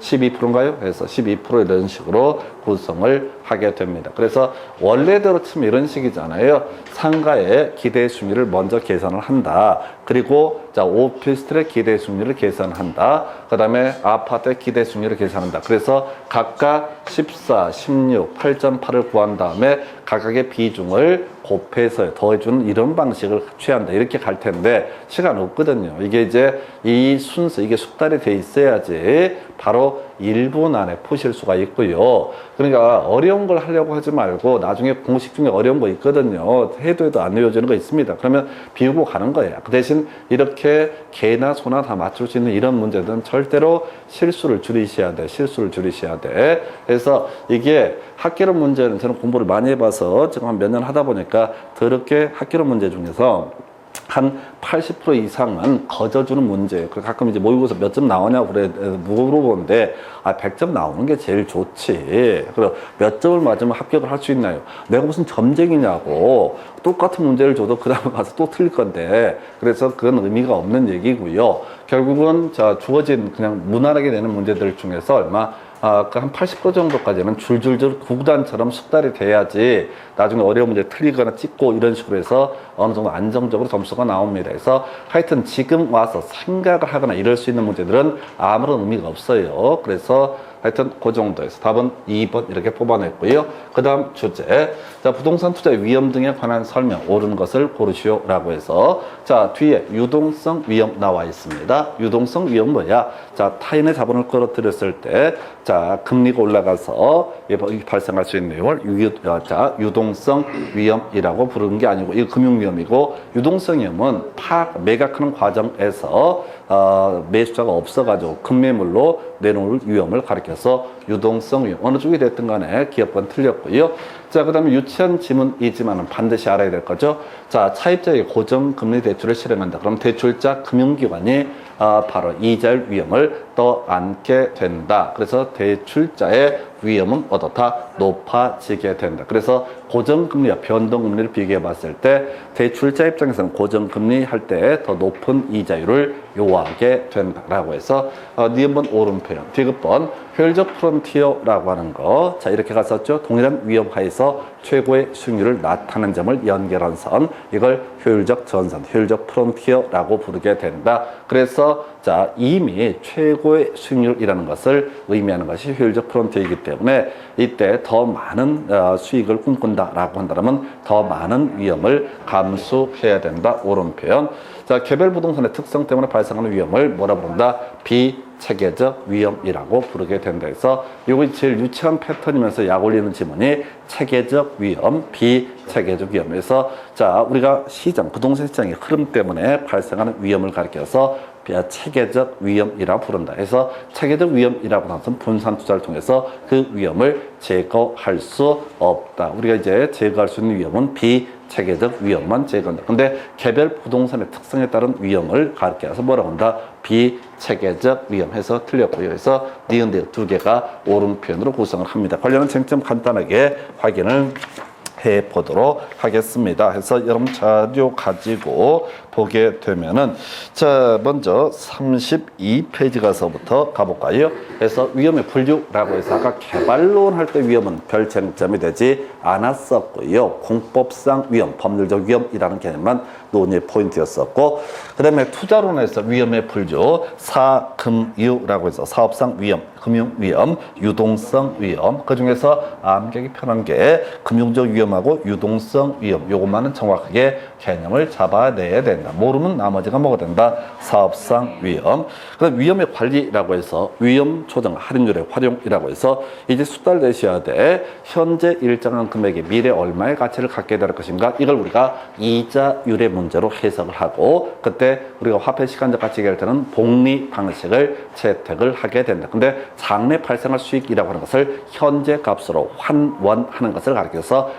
12%인가요? 그래서 12% 이런 식으로 구성을 하게 됩니다. 그래서 원래대로 치면 이런 식이잖아요. 상가의 기대 수익률을 먼저 계산을 한다. 그리고 오피스텔의 기대 수익률을 계산한다. 그 다음에 아파트의 기대 수익률을 계산한다. 그래서 각각 14, 16, 8.8을 구한 다음에 각각의 비중을 곱해서 더해주는 이런 방식을 취한다. 이렇게 갈 텐데 시간 없거든요. 이게 이제 이 순서, 이게 숙달이 돼 있어야지 바로 1분 안에 푸실 수가 있고요. 그러니까 어려운 걸 하려고 하지 말고 나중에 공식 중에 어려운 거 있거든요. 해도 안 외워지는 거 있습니다. 그러면 비우고 가는 거예요. 그 대신 이렇게 개나 소나 다 맞출 수 있는 이런 문제들은 절대로 실수를 줄이셔야 돼. 실수를 줄이셔야 돼. 그래서 이게 학기론 문제는 저는 공부를 많이 해봐서 지금 한 몇 년 하다 보니까 더럽게 학기론 문제 중에서 한 80% 이상은 거저주는 문제예요. 가끔 이제 모의고사 몇 점 나오냐고 그래 물어보는데 100점 나오는 게 제일 좋지. 그리고 몇 점을 맞으면 합격을 할 수 있나요? 내가 무슨 점쟁이냐고. 똑같은 문제를 줘도 그 다음에 가서 또 틀릴 건데 그래서 그건 의미가 없는 얘기고요. 결국은 주어진 그냥 무난하게 내는 문제들 중에서 얼마 한 80% 정도까지는 줄줄줄 구구단처럼 숙달이 돼야지 나중에 어려운 문제 틀리거나 찍고 이런 식으로 해서 어느 정도 안정적으로 점수가 나옵니다. 그래서 하여튼 지금 와서 생각을 하거나 이럴 수 있는 문제들은 아무런 의미가 없어요. 그래서 하여튼 그 정도에서 답은 2번 이렇게 뽑아냈고요. 그 다음 주제. 자, 부동산 투자 위험 등에 관한 설명, 옳은 것을 고르시오 라고 해서 자, 뒤에 유동성 위험 나와 있습니다. 유동성 위험 뭐야? 자, 타인의 자본을 끌어들였을 때 자, 금리가 올라가서 발생할 수 있는 내용을 유동성 위험이라고 부르는 게 아니고 이거 금융 위험이고 유동성 위험은 매각하는 과정에서 매수자가 없어가지고 급매물로 내놓을 위험을 가리켜서 유동성 위험 어느 쪽이 됐든 간에 기업권 틀렸고요. 자, 그 다음에 유치한 지문이지만은 반드시 알아야 될 거죠. 자, 차입자에게 고정금리 대출을 실행한다. 그럼 대출자 금융기관이 바로 이자율 위험을 떠안게 된다. 그래서 대출자의 위험은 어떻다? 높아지게 된다. 그래서 고정금리와 변동금리를 비교해 봤을 때 대출자 입장에서는 고정금리 할 때 더 높은 이자율을 요하게 된다라고 해서 니은번 옳은 표현. 디귿번 효율적 프론티어라고 하는 거. 자, 이렇게 갔었죠. 동일한 위험 하에서 최고의 수익률을 나타내는 점을 연결한 선. 이걸 효율적 전선, 효율적 프론티어라고 부르게 된다. 그래서 자, 이미 최고의 수익률이라는 것을 의미하는 것이 효율적 프론티어이기 때문에 이때 더 많은 수익을 꿈꾼다라고 한다면 더 많은 위험을 감수해야 된다. 옳은 표현. 자, 개별 부동산의 특성 때문에 발생하는 위험을 뭐라 부른다? 비체계적 위험이라고 부르게 된다. 해서 이거 제일 유치한 패턴이면서 약 올리는 지문이 체계적 위험, 비체계적 위험에서 자, 우리가 부동산 시장의 흐름 때문에 발생하는 위험을 가리켜서 체계적 위험이라고 부른다. 해서 체계적 위험이라고 하는 것은 분산 투자를 통해서 그 위험을 제거할 수 없다. 우리가 이제 제거할 수 있는 위험은 비체계적 위험만 제거한다. 근데 개별 부동산의 특성에 따른 위험을 가르쳐서 뭐라고 한다? 비체계적 위험 해서 틀렸고요. 그래서 니은데 두 개가 옳은 표현으로 구성을 합니다. 관련한 쟁점 간단하게 확인을 해 보도록 하겠습니다. 해서 여러분 자료 가지고 보게 되면은 자, 먼저 32페이지 가서부터 가볼까요? 그래서 위험의 분류라고 해서 아까 개발론 할 때 위험은 별 쟁점이 되지 않았었고요. 공법상 위험, 법률적 위험이라는 개념만 논의 포인트였었고, 그 다음에 투자론에서 위험의 분류, 사금유라고 해서 사업상 위험, 금융 위험, 유동성 위험, 그 중에서 암기하기 편한 게 금융적 위험하고 유동성 위험, 요것만은 정확하게 개념을 잡아내야 된다. 모르면 나머지가 뭐가 된다? 사업상 위험. 그다음 위험의 관리라고 해서 위험 조정 할인율의 활용이라고 해서 이제 수달되셔야 돼. 현재 일정한 금액이 미래 얼마의 가치를 갖게 될 것인가? 이걸 우리가 이자율의 문제로 해석을 하고 그때 우리가 화폐 시간적 가치 계획할 때는 복리 방식을 채택을 하게 된다. 근데 장래 발생할 수익이라고 하는 것을 현재 값으로 환원하는 것을 가리켜서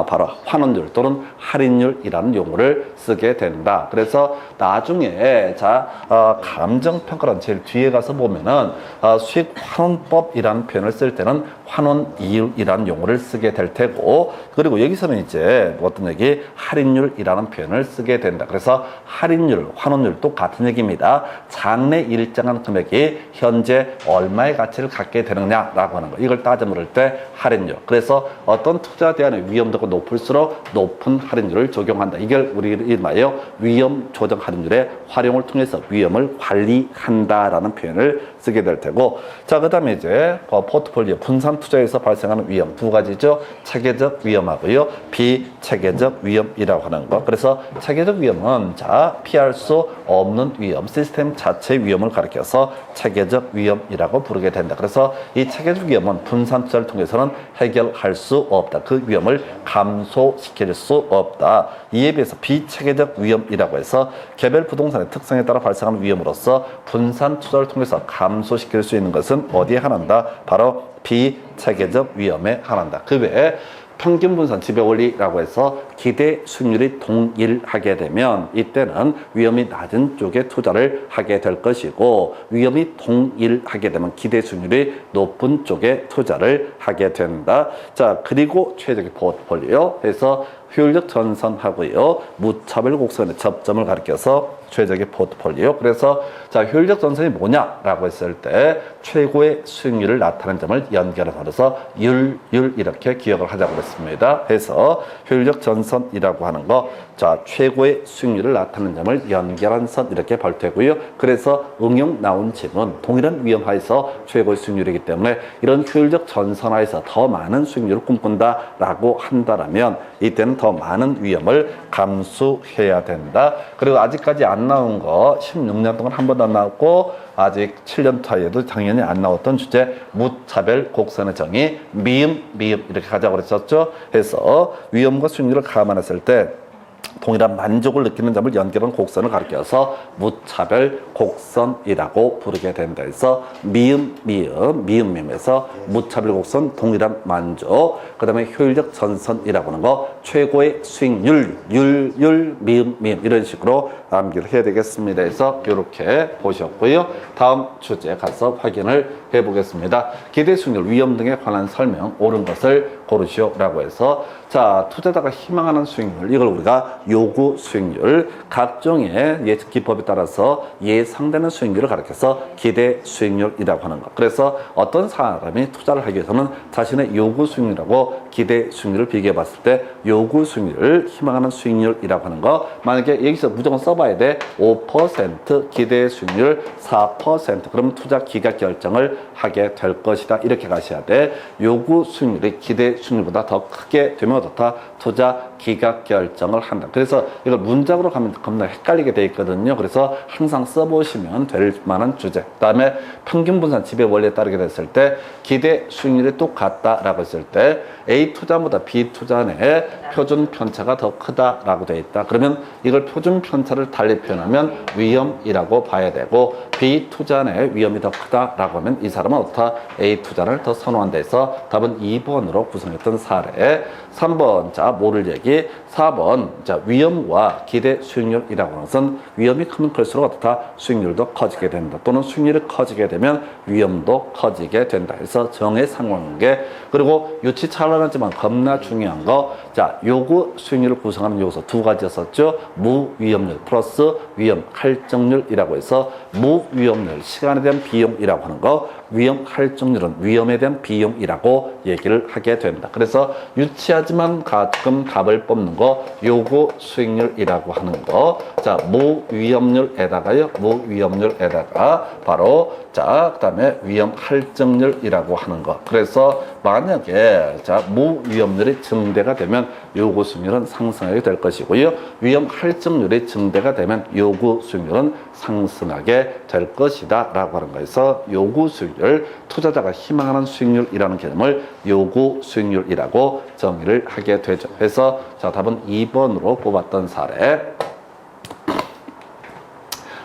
바로 환원율 또는 할인율이라는 용어를 쓰게 된다. 그래서 나중에 감정평가란 제일 뒤에 가서 보면은 수익 환원법이라는 표현을 쓸 때는 환원 이율이라는 용어를 쓰게 될 테고, 그리고 여기서는 이제 어떤 얘기? 할인율이라는 표현을 쓰게 된다. 그래서 할인율, 환원율도 같은 얘기입니다. 장래 일정한 금액이 현재 얼마의 가치를 갖게 되느냐라고 하는 거. 이걸 따져 물을 때 할인율. 그래서 어떤 투자에 대한 위험 위험도가 높을수록 높은 할인율을 적용한다. 이걸 우리 이름하여 위험 조정 할인율의 활용을 통해서 위험을 관리한다라는 표현을 쓰게 될 테고, 자, 그 다음에 이제 포트폴리오 분산 투자에서 발생하는 위험 두 가지죠. 체계적 위험하고요, 비체계적 위험이라고 하는 거. 그래서 체계적 위험은 자, 피할 수 없는 위험, 시스템 자체의 위험을 가리켜서 체계적 위험이라고 부르게 된다. 그래서 이 체계적 위험은 분산 투자를 통해서는 해결할 수 없다. 그 위험을 감소시킬 수 없다. 이에 비해서 비체계적 위험이라고 해서 개별 부동산의 특성에 따라 발생하는 위험으로서 분산 투자를 통해서 감소시킬 수 있는 것은 어디에 한한다? 바로 비체계적 위험에 한한다. 그 외에 평균 분산 지배 원리라고 해서 기대 수익률이 동일하게 되면 이때는 위험이 낮은 쪽에 투자를 하게 될 것이고, 위험이 동일하게 되면 기대 수익률이 높은 쪽에 투자를 하게 된다. 자, 그리고 최적의 포트폴리오 해서 효율적 전선하고요, 무차별 곡선의 접점을 가리켜서 최적의 포트폴리오. 그래서 자, 효율적 전선이 뭐냐라고 했을 때 최고의 수익률을 나타내는 점을 연결해서 율 이렇게 기억을 하자고 그랬습니다. 해서 효율적 전선이라고 하는 거, 자, 최고의 수익률을 나타내는 점을 연결한 선 이렇게 볼 테고요. 그래서 응용 나온 질문 동일한 위험하에서 최고의 수익률이기 때문에 이런 효율적 전선하에서 더 많은 수익률을 꿈꾼다라고 한다라면 이때는 더 많은 위험을 감수해야 된다. 그리고 아직까지 안 나온 거 16년 동안 한 번도 안 나왔고 아직 7년 차에도 당연히 안 나왔던 주제, 무차별 곡선의 정의 미음 이렇게 가자고 그랬었죠. 해서 위험과 수익률을 감안했을 때 동일한 만족을 느끼는 점을 연결한 곡선을 가리켜서 무차별 곡선이라고 부르게 된다. 해서 미음에서 무차별 곡선 동일한 만족, 그 다음에 효율적 전선이라고 하는 거 최고의 수익률 미음 이런 식으로 암기를 해야 되겠습니다. 해서 이렇게 보셨고요. 다음 주제 가서 확인을 해보겠습니다. 기대 수익률, 위험 등에 관한 설명 옳은 것을 고르시오라고 해서, 자, 투자자가 희망하는 수익률, 이걸 우리가 요구 수익률, 각종의 예측 기법에 따라서 예상되는 수익률을 가리켜서 기대 수익률이라고 하는 것. 그래서 어떤 사람이 투자를 하기 위해서는 자신의 요구 수익률하고 기대 수익률을 비교해 봤을 때 요구 수익률을 희망하는 수익률이라고 하는 거, 만약에 여기서 무조건 써봐야 돼. 5% 기대 수익률 4%, 그러면 투자 기각 결정을 하게 될 것이다. 이렇게 가셔야 돼. 요구 수익률이 기대 수익률보다 더 크게 되면 어떻다? 투자 기각 결정을 한다. 그래서 이걸 문장으로 가면 겁나 헷갈리게 돼 있거든요. 그래서 항상 써보시면 될 만한 주제. 그 다음에 평균 분산 지배 원리에 따르게 됐을 때 기대 수익률이 똑같다라고 했을 때 A 투자보다 B 투자 내 표준 편차가 더 크다라고 되어 있다. 그러면 이걸 표준 편차를 달리 표현하면 위험이라고 봐야 되고, B 투자 내 위험이 더 크다라고 하면 이 사람은 어떻다? A 투자를 더 선호한다 해서 답은 2번으로 구성했던 사례. 3번 자, 모를 얘기. 4번 자, 위험과 기대 수익률이라고 하는 것은 위험이 크면 클수록 어떻다? 수익률도 커지게 된다. 또는 수익률이 커지게 되면 위험도 커지게 된다. 그래서 정의 상관관계. 그리고 유치찬란하지만 겁나 중요한 거, 자, 요구 수익률을 구성하는 요소 두 가지였었죠. 무위험률 플러스 위험 할증률이라고 해서, 무위험률 시간에 대한 비용이라고 하는 거, 위험 할증률은 위험에 대한 비용이라고 얘기를 하게 된다. 그래서 유치하지만 가끔 답을 뽑는 거 요구 수익률이라고 하는 거. 자, 무위험률에다가요, 무위험률에다가 바로 자, 그 다음에 위험 할증률이라고 하는 거. 그래서 만약에 자, 무위험률이 증대가 되면 요구 수익률은 상승하게 될 것이고요, 위험 할증률이 증대가 되면 요구 수익률은 상승하게 될 것이다 라고 하는 거에서 요구 수익률, 투자자가 희망하는 수익률이라는 개념을 요구 수익률이라고 정의를 하게 되죠. 그래서 자, 답은 2번으로 뽑았던 사례.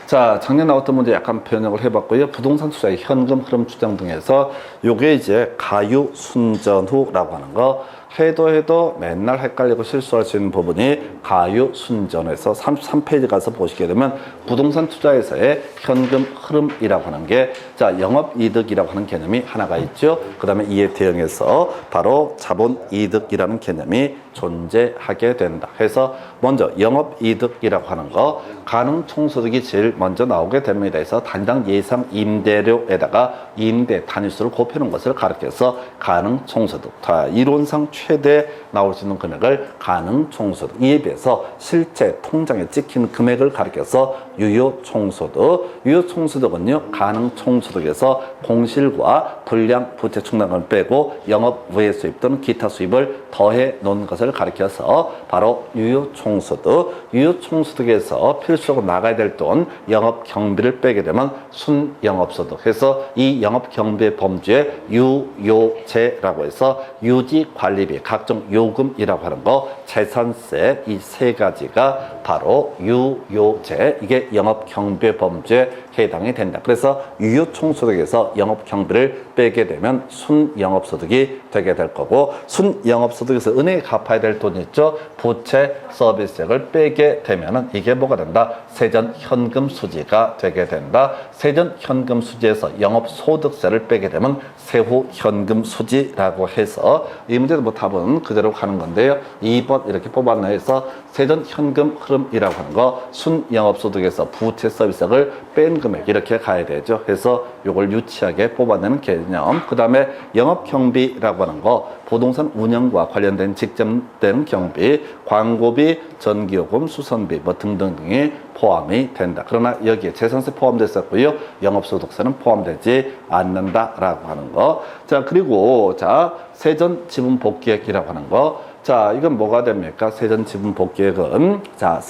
자, 작년 나왔던 문제 약간 변형을 해봤고요. 부동산 투자의 현금 흐름 추정 등에서 요게 이제 가유 순전후라고 하는 거, 해도 맨날 헷갈리고 실수할 수 있는 부분이 가유 순전에서 33페이지 가서 보시게 되면 부동산 투자에서의 현금 흐름이라고 하는 게, 자, 영업이득이라고 하는 개념이 하나가 있죠. 그 다음에 이에 대응해서 바로 자본이득이라는 개념이 존재하게 된다. 해서 먼저 영업이득이라고 하는 거 가능총소득이 제일 먼저 나오게 됩니다. 해서 단당 예상 임대료에다가 임대 단위수를 곱해놓은 것을 가리켜서 가능총소득. 이론상 최대 나올 수 있는 금액을 가능총소득. 이에 비해서 실제 통장에 찍힌 금액을 가리켜서 유효총소득. 유효총소득은요 가능총소득에서 공실과 불량 부채 충당금을 빼고 영업 외 수입 또는 기타 수입을 더해 놓은 것을 가리켜서 바로 유효총소득. 유효총소득에서 필수적으로 나가야 될 돈 영업 경비를 빼게 되면 순영업소득. 해서 이 영업 경비의 범주에 유요재라고 해서 유지 관리비, 각종 요금이라고 하는 거, 재산세, 이 세 가지가 바로 유요재, 이게 영업 경비의 범주에 해당이 된다. 그래서 유효총소득에서 영업 경비를 빼게 되면 순영업소득이 되게 될 거고, 순영업소득에서 은행에 갚아야 될 돈 있죠, 부채 서비스액을 빼게 되면은 이게 뭐가 된다? 세전 현금 수지가 되게 된다. 세전 현금 수지에서 영업소득세를 빼게 되면 세후 현금 수지라고 해서 이 문제도 뭐 답은 그대로 가는 건데요. 2번 이렇게 뽑았나 해서 세전 현금 흐름이라고 하는 거 순영업소득에서 부채 서비스액을 뺀 금액 이렇게 가야 되죠. 그래서 요걸 유치하게 뽑아내는 개념. 그 다음에 영업경비라고 하는 거 부동산 운영과 관련된 직접된 경비, 광고비, 전기요금, 수선비 뭐 등등등이 포함이 된다. 그러나 여기에 재산세 포함됐었고요. 영업소득세는 포함되지 않는다라고 하는 거. 자, 그리고 자, 세전 지분 복귀액이라고 하는 거. 자, 이건 뭐가 됩니까? 세전 지분 복귀액은 자,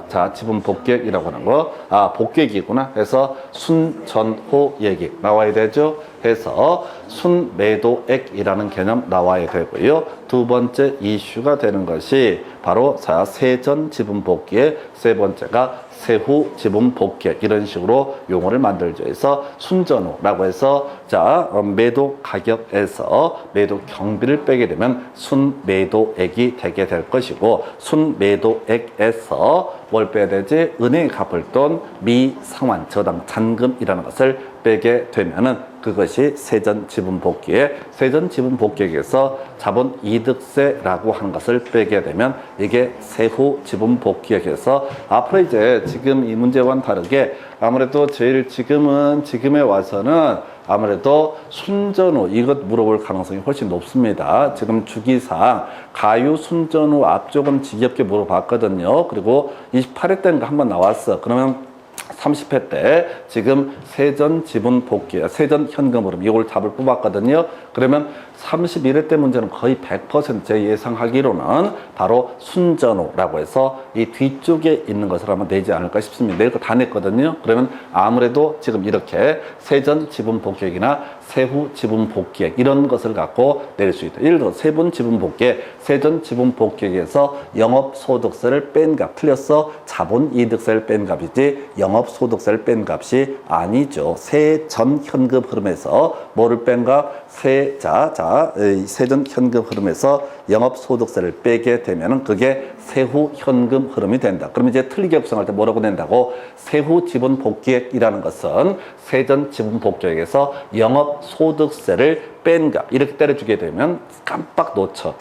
자, 지분 복귀액이라고 하는 거. 아, 복귀액이구나. 해서 순전후 얘기 나와야 되죠. 해서 순매도액이라는 개념 나와야 되고요. 두 번째 이슈가 되는 것이 바로 자, 세전 지분 복귀액, 세 번째가 세후 지분 복귀액, 이런 식으로 용어를 만들죠. 해서 순전후라고 해서 자, 매도 가격에서 매도 경비를 빼게 되면 순매도액이 되게 될 것이고, 순매도액에서 뭘 빼야 되지? 은행에 갚을 돈 미상환 저당 잔금이라는 것을 빼게 되면은 그것이 세전 지분 복귀액. 세전 지분 복귀액에서 자본 이득세라고 하는 것을 빼게 되면 이게 세후 지분 복귀액에서 앞으로 이제 지금 이 문제와는 다르게 아무래도 제일 지금에 와서는 아무래도 순전후 이것 물어볼 가능성이 훨씬 높습니다. 지금 주기상 가유 순전후 앞쪽은 지겹게 물어봤거든요. 그리고 28회 때인가 한번 나왔어. 그러면 30회 때 지금 세전 지분 복귀, 세전 현금 흐름 이걸 답을 뽑았거든요. 그러면 31회 때 문제는 거의 100% 제 예상하기로는 바로 순전후라고 해서 이 뒤쪽에 있는 것을 한번 내지 않을까 싶습니다. 낼 거 다 냈거든요. 그러면 아무래도 지금 이렇게 세전 지분 복귀액이나 세후 지분 복귀액 이런 것을 갖고 낼 수 있다. 예를 들어 세분 지분 복귀액, 세전 지분 복귀액에서 영업소득세를 뺀 값 틀렸어. 자본이득세를 뺀 값이지 영업소득세를 뺀 값이 아니죠. 세전 현금 흐름에서 뭐를 뺀 값? 세전 현금 흐름에서 영업소득세를 빼게 되면은 그게 세후 현금 흐름이 된다. 그러면 이제 틀리게 구성할 때 뭐라고 낸다고? 세후 지분 복귀액이라는 것은 세전 지분 복귀액에서 영업소득세를 뺀 값 이렇게 때려주게 되면 깜빡 놓쳐.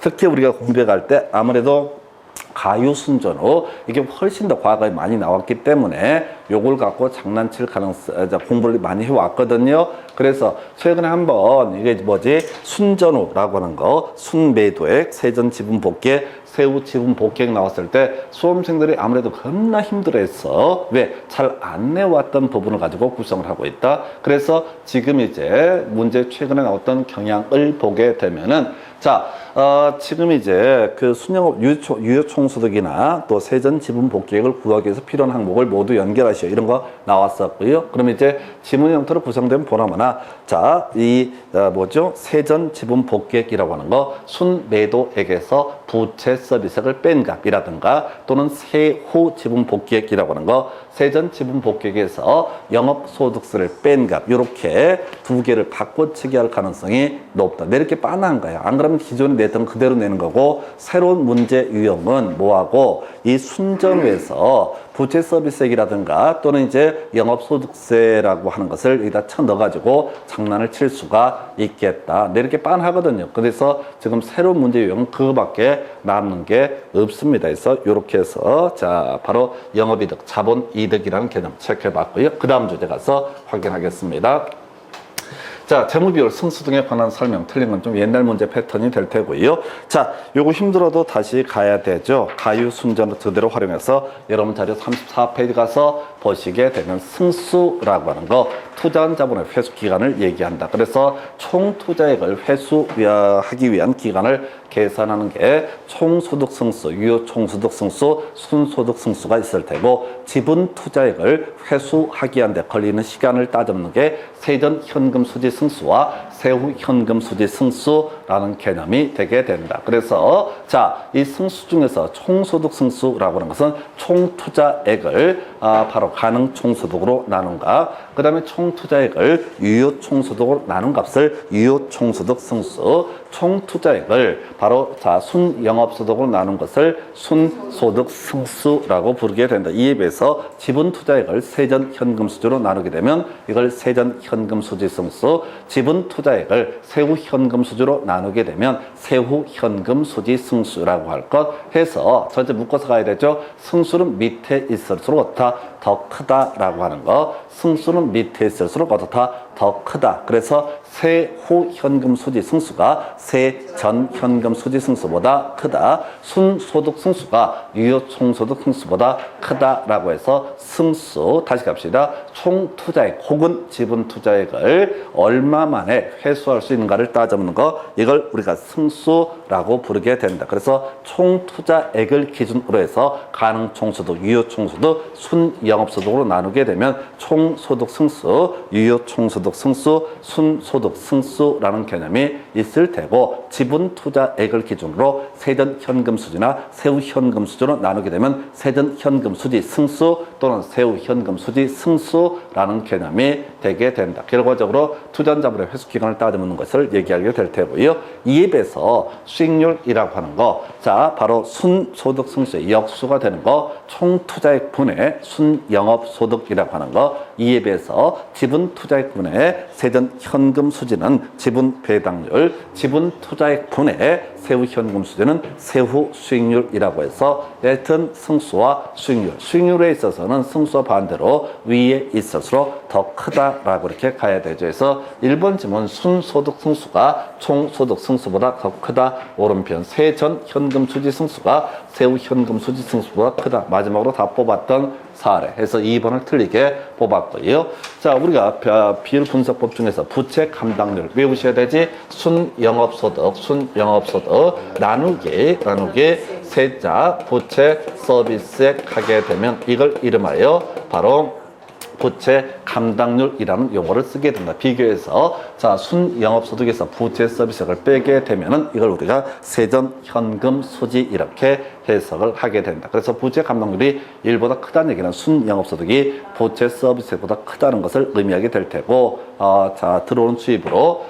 특히 우리가 공부할 때 아무래도 가유순전후 이게 훨씬 더 과거에 많이 나왔기 때문에 요걸 갖고 장난칠 가능성, 공부를 많이 해왔거든요. 그래서 최근에 한번 이게 뭐지? 순전후라고 하는 거, 순매도액, 세전 지분 복귀액, 세후 지분 복귀액 나왔을 때 수험생들이 아무래도 겁나 힘들어했어. 왜? 잘 안 내왔던 부분을 가지고 구성을 하고 있다. 그래서 지금 이제 문제 최근에 나왔던 경향을 보게 되면은 자, 지금 이제 그 순영업 유효총소득이나 또 세전 지분 복귀액을 구하기 위해서 필요한 항목을 모두 연결하시오. 이런 거 나왔었고요. 그럼 이제 지문 형태로 구성된 보나마나 자, 세전 지분 복귀액이라고 하는 거 순매도액에서 부채 서비스액을 뺀 값이라든가 또는 세후 지분 복귀액이라고 하는 거, 세전 지분 복귀액에서 영업소득세를 뺀 값, 이렇게 두 개를 바꿔치기 할 가능성이 높다. 이렇게 빤한 거야. 안 그러면 기존에 냈던 그대로 내는 거고, 새로운 문제 유형은 뭐하고 이 순전후에서 부채 서비스액이라든가 또는 이제 영업소득세라고 하는 것을 여기다 쳐 넣어가지고 장난을 칠 수가 있겠다. 이렇게 빤하거든요. 그래서 지금 새로운 문제 유형은 그거밖에 남는 게 없습니다. 그래서 이렇게 해서 자 바로 영업이득, 자본이득이라는 개념 체크해봤고요. 그 다음 주제 가서 확인하겠습니다. 자, 재무비율, 승수 등에 관한 설명 틀린 건 좀 옛날 문제 패턴이 될 테고요. 자, 요거 힘들어도 다시 가야 되죠. 가유순전을 그대로 활용해서 여러분 자료 34페이지 가서 보시게 되면 승수라고 하는 거, 투자한 자본의 회수 기간을 얘기한다. 그래서 총 투자액을 회수하기 위한 기간을 계산하는 게 총소득 승수, 유효 총소득 승수, 순소득 승수가 있을 테고, 지분 투자액을 회수하기 위한데 걸리는 시간을 따져보는 게 세전 현금 수지 승수와 세후 현금 수지 승수라는 개념이 되게 된다. 그래서 자, 이 승수 중에서 총소득 승수라고 하는 것은 총 투자액을 바로 가능 총소득으로 나눈 값, 그 다음에 총 투자액을 유효 총소득으로 나눈 값을 유효 총소득 승수, 총 투자액을 바로 자 순영업소득으로 나눈 것을 순소득 승수라고 부르게 된다. 이에 비해서 지분 투자액을 세전 현금 수지로 나누게 되면 이걸 세전 현금 수지 승수, 지분 투자액을 세후 현금 수지로 나누게 되면 세후 현금 수지 승수라고 할 것 해서 전체 묶어서 가야 되죠. 승수는 밑에 있을수록 어떻다? 더 크다라고 하는 거. 승수는 밑에 있을수록 어떻다? 더 크다. 그래서 세후 현금 수지 승수가 세전 현금 수지 승수보다 크다. 순소득 승수가 유효 총소득 승수보다 크다라고 해서 승수, 다시 갑시다. 총 투자액 혹은 지분 투자액을 얼마 만에 회수할 수 있는가를 따져보는 거, 이걸 우리가 승수라고 부르게 된다. 그래서 총 투자액을 기준으로 해서 가능 총소득, 유효 총소득, 순영업소득으로 나누게 되면 총소득 승수, 유효 총소득 승수, 순소득 승수라는 개념이 있을 테고, 지분 투자액을 기준으로 세전 현금 수지나 세후 현금 수지로 나누게 되면 세전 현금 수지 승수 또는 세후 현금 수지 승수라는 개념이 되게 된다. 결과적으로 투자한 자본의 회수 기간을 따져보는 것을 얘기하게 될 테고요. 이에 비해서 수익률이라고 하는 거, 자 바로 순소득 승수의 역수가 되는 거, 총 투자액 분의 순영업소득이라고 하는 거, 이에 비해서 지분 투자액 분의 세전 현금 수지는 지분 배당률, 지분 투자액 분의 세후 현금 수지는 세후 수익률이라고 해서 여하튼 승수와 수익률, 수익률에 있어서는 승수와 반대로 위에 있을수록 더 크다라고 이렇게 가야 되죠. 그래서 1번 지문 순소득 승수가 총소득 승수보다 더 크다. 오른편 세전 현금 수지 승수가 세후 현금 수지 승수보다 크다. 마지막으로 다 뽑았던 사례 해서 2번을 틀리게 뽑았고요. 자, 우리가 비율 분석법 중에서 부채 감당률 외우셔야 되지. 순영업소득, 순영업소득 나누기 세자 부채 서비스액 하게 되면 이걸 이름하여 바로 부채 감당률이라는 용어를 쓰게 된다. 비교해서 자 순영업소득에서 부채 서비스액을 빼게 되면은 이걸 우리가 세전 현금 수지 이렇게 해석을 하게 된다. 그래서 부채 감당률이 1보다 크다는 얘기는 순영업소득이 부채 서비스액보다 크다는 것을 의미하게 될 테고, 자 들어오는 수입으로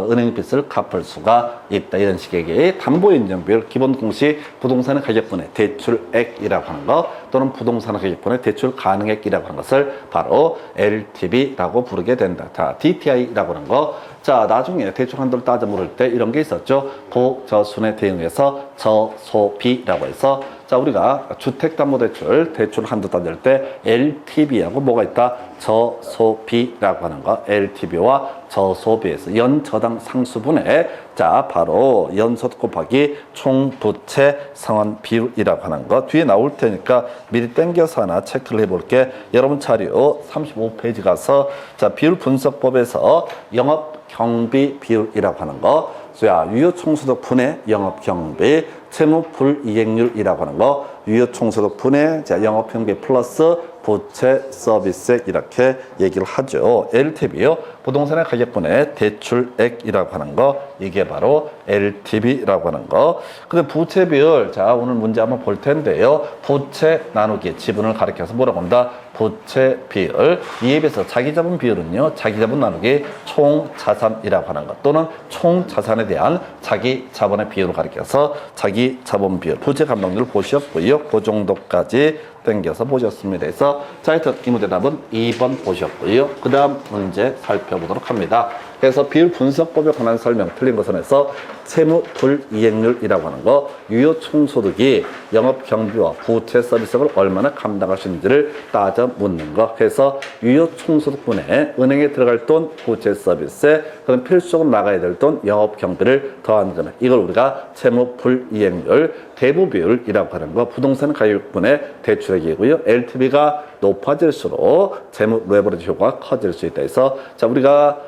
은행 빚을 갚을 수가 있다. 이런 식의 담보인정비율, 기본 공시 부동산의 가격분의 대출액이라고 하는 것 또는 부동산의 가격분의 대출 가능액이라고 하는 것을 바로 LTV라고 부르게 된다. 자, DTI라고 하는 거. 자, 나중에 대출 한도를 따져 물을 때 이런 게 있었죠. 고저순에 대응해서 저소비라고 해서, 자, 우리가 주택담보대출 대출 한도 따질 때 LTV하고 뭐가 있다? 저소비라고 하는 거. LTV와 저소비에서 연저당 상수분의 자 바로 연소득 곱하기 총부채 상환 비율이라고 하는 거 뒤에 나올 테니까 미리 땡겨서 하나 체크를 해볼게. 여러분 자료 35페이지 가서 자 비율 분석법에서 영업 경비 비율이라고 하는 거, 자 유효 총소득 분의 영업 경비, 채무 불이익률이라고 하는 거, 유효총소득 분의 자, 영업경비 플러스 부채 서비스액 이렇게 얘기를 하죠. LTV요. 부동산의 가격분의 대출액이라고 하는 거 이게 바로 LTV라고 하는 거. 근데 부채 비율 자 오늘 문제 한번 볼 텐데요. 부채 나누기 지분을 가리켜서 뭐라고 한다? 부채 비율. 이에 비해서 자기자본 비율은요. 자기자본 나누기 총자산이라고 하는 것 또는 총자산에 대한 자기자본의 비율을 가리켜서 자기자본 비율. 부채 감독률 보셨고요. 그 정도까지 땡겨서 보셨습니다. 그래서 자, 하여튼 이 문제 답은 2번 보셨고요. 그 다음 문제 살펴보도록 합니다. 그래서 비율 분석법에 관한 설명 틀린 것은 해서 채무 불이행률이라고 하는 거 유효 총소득이 영업 경비와 부채 서비스를 얼마나 감당할 수 있는지를 따져 묻는 거. 그래서 유효 총소득분에 은행에 들어갈 돈 부채 서비스에 그럼 필수적으로 나가야 될 돈 영업 경비를 더하는 거면 이걸 우리가 채무 불이행률 대부 비율이라고 하는 거 부동산 가격분의 대출액이고요. LTV가 높아질수록 채무 레버리지 효과가 커질 수 있다 해서 자 우리가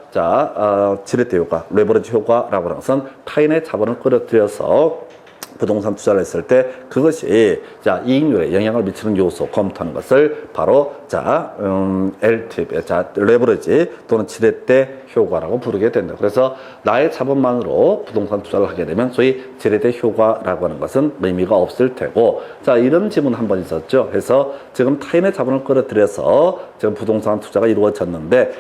지렛대 효과, 레버리지 효과라고 하는 것은 타인의 자본을 끌어들여서 부동산 투자를 했을 때 그것이 이익률에 영향을 미치는 요소 검토하는 것을 바로 LTV, 레버리지 또는 지렛대 효과라고 부르게 된다. 그래서 나의 자본만으로 부동산 투자를 하게 되면 소위 지렛대 효과라고 하는 것은 의미가 없을 테고 이런 질문 한번 있었죠. 그래서 지금 타인의 자본을 끌어들여서 지금 부동산 투자가 이루어졌는데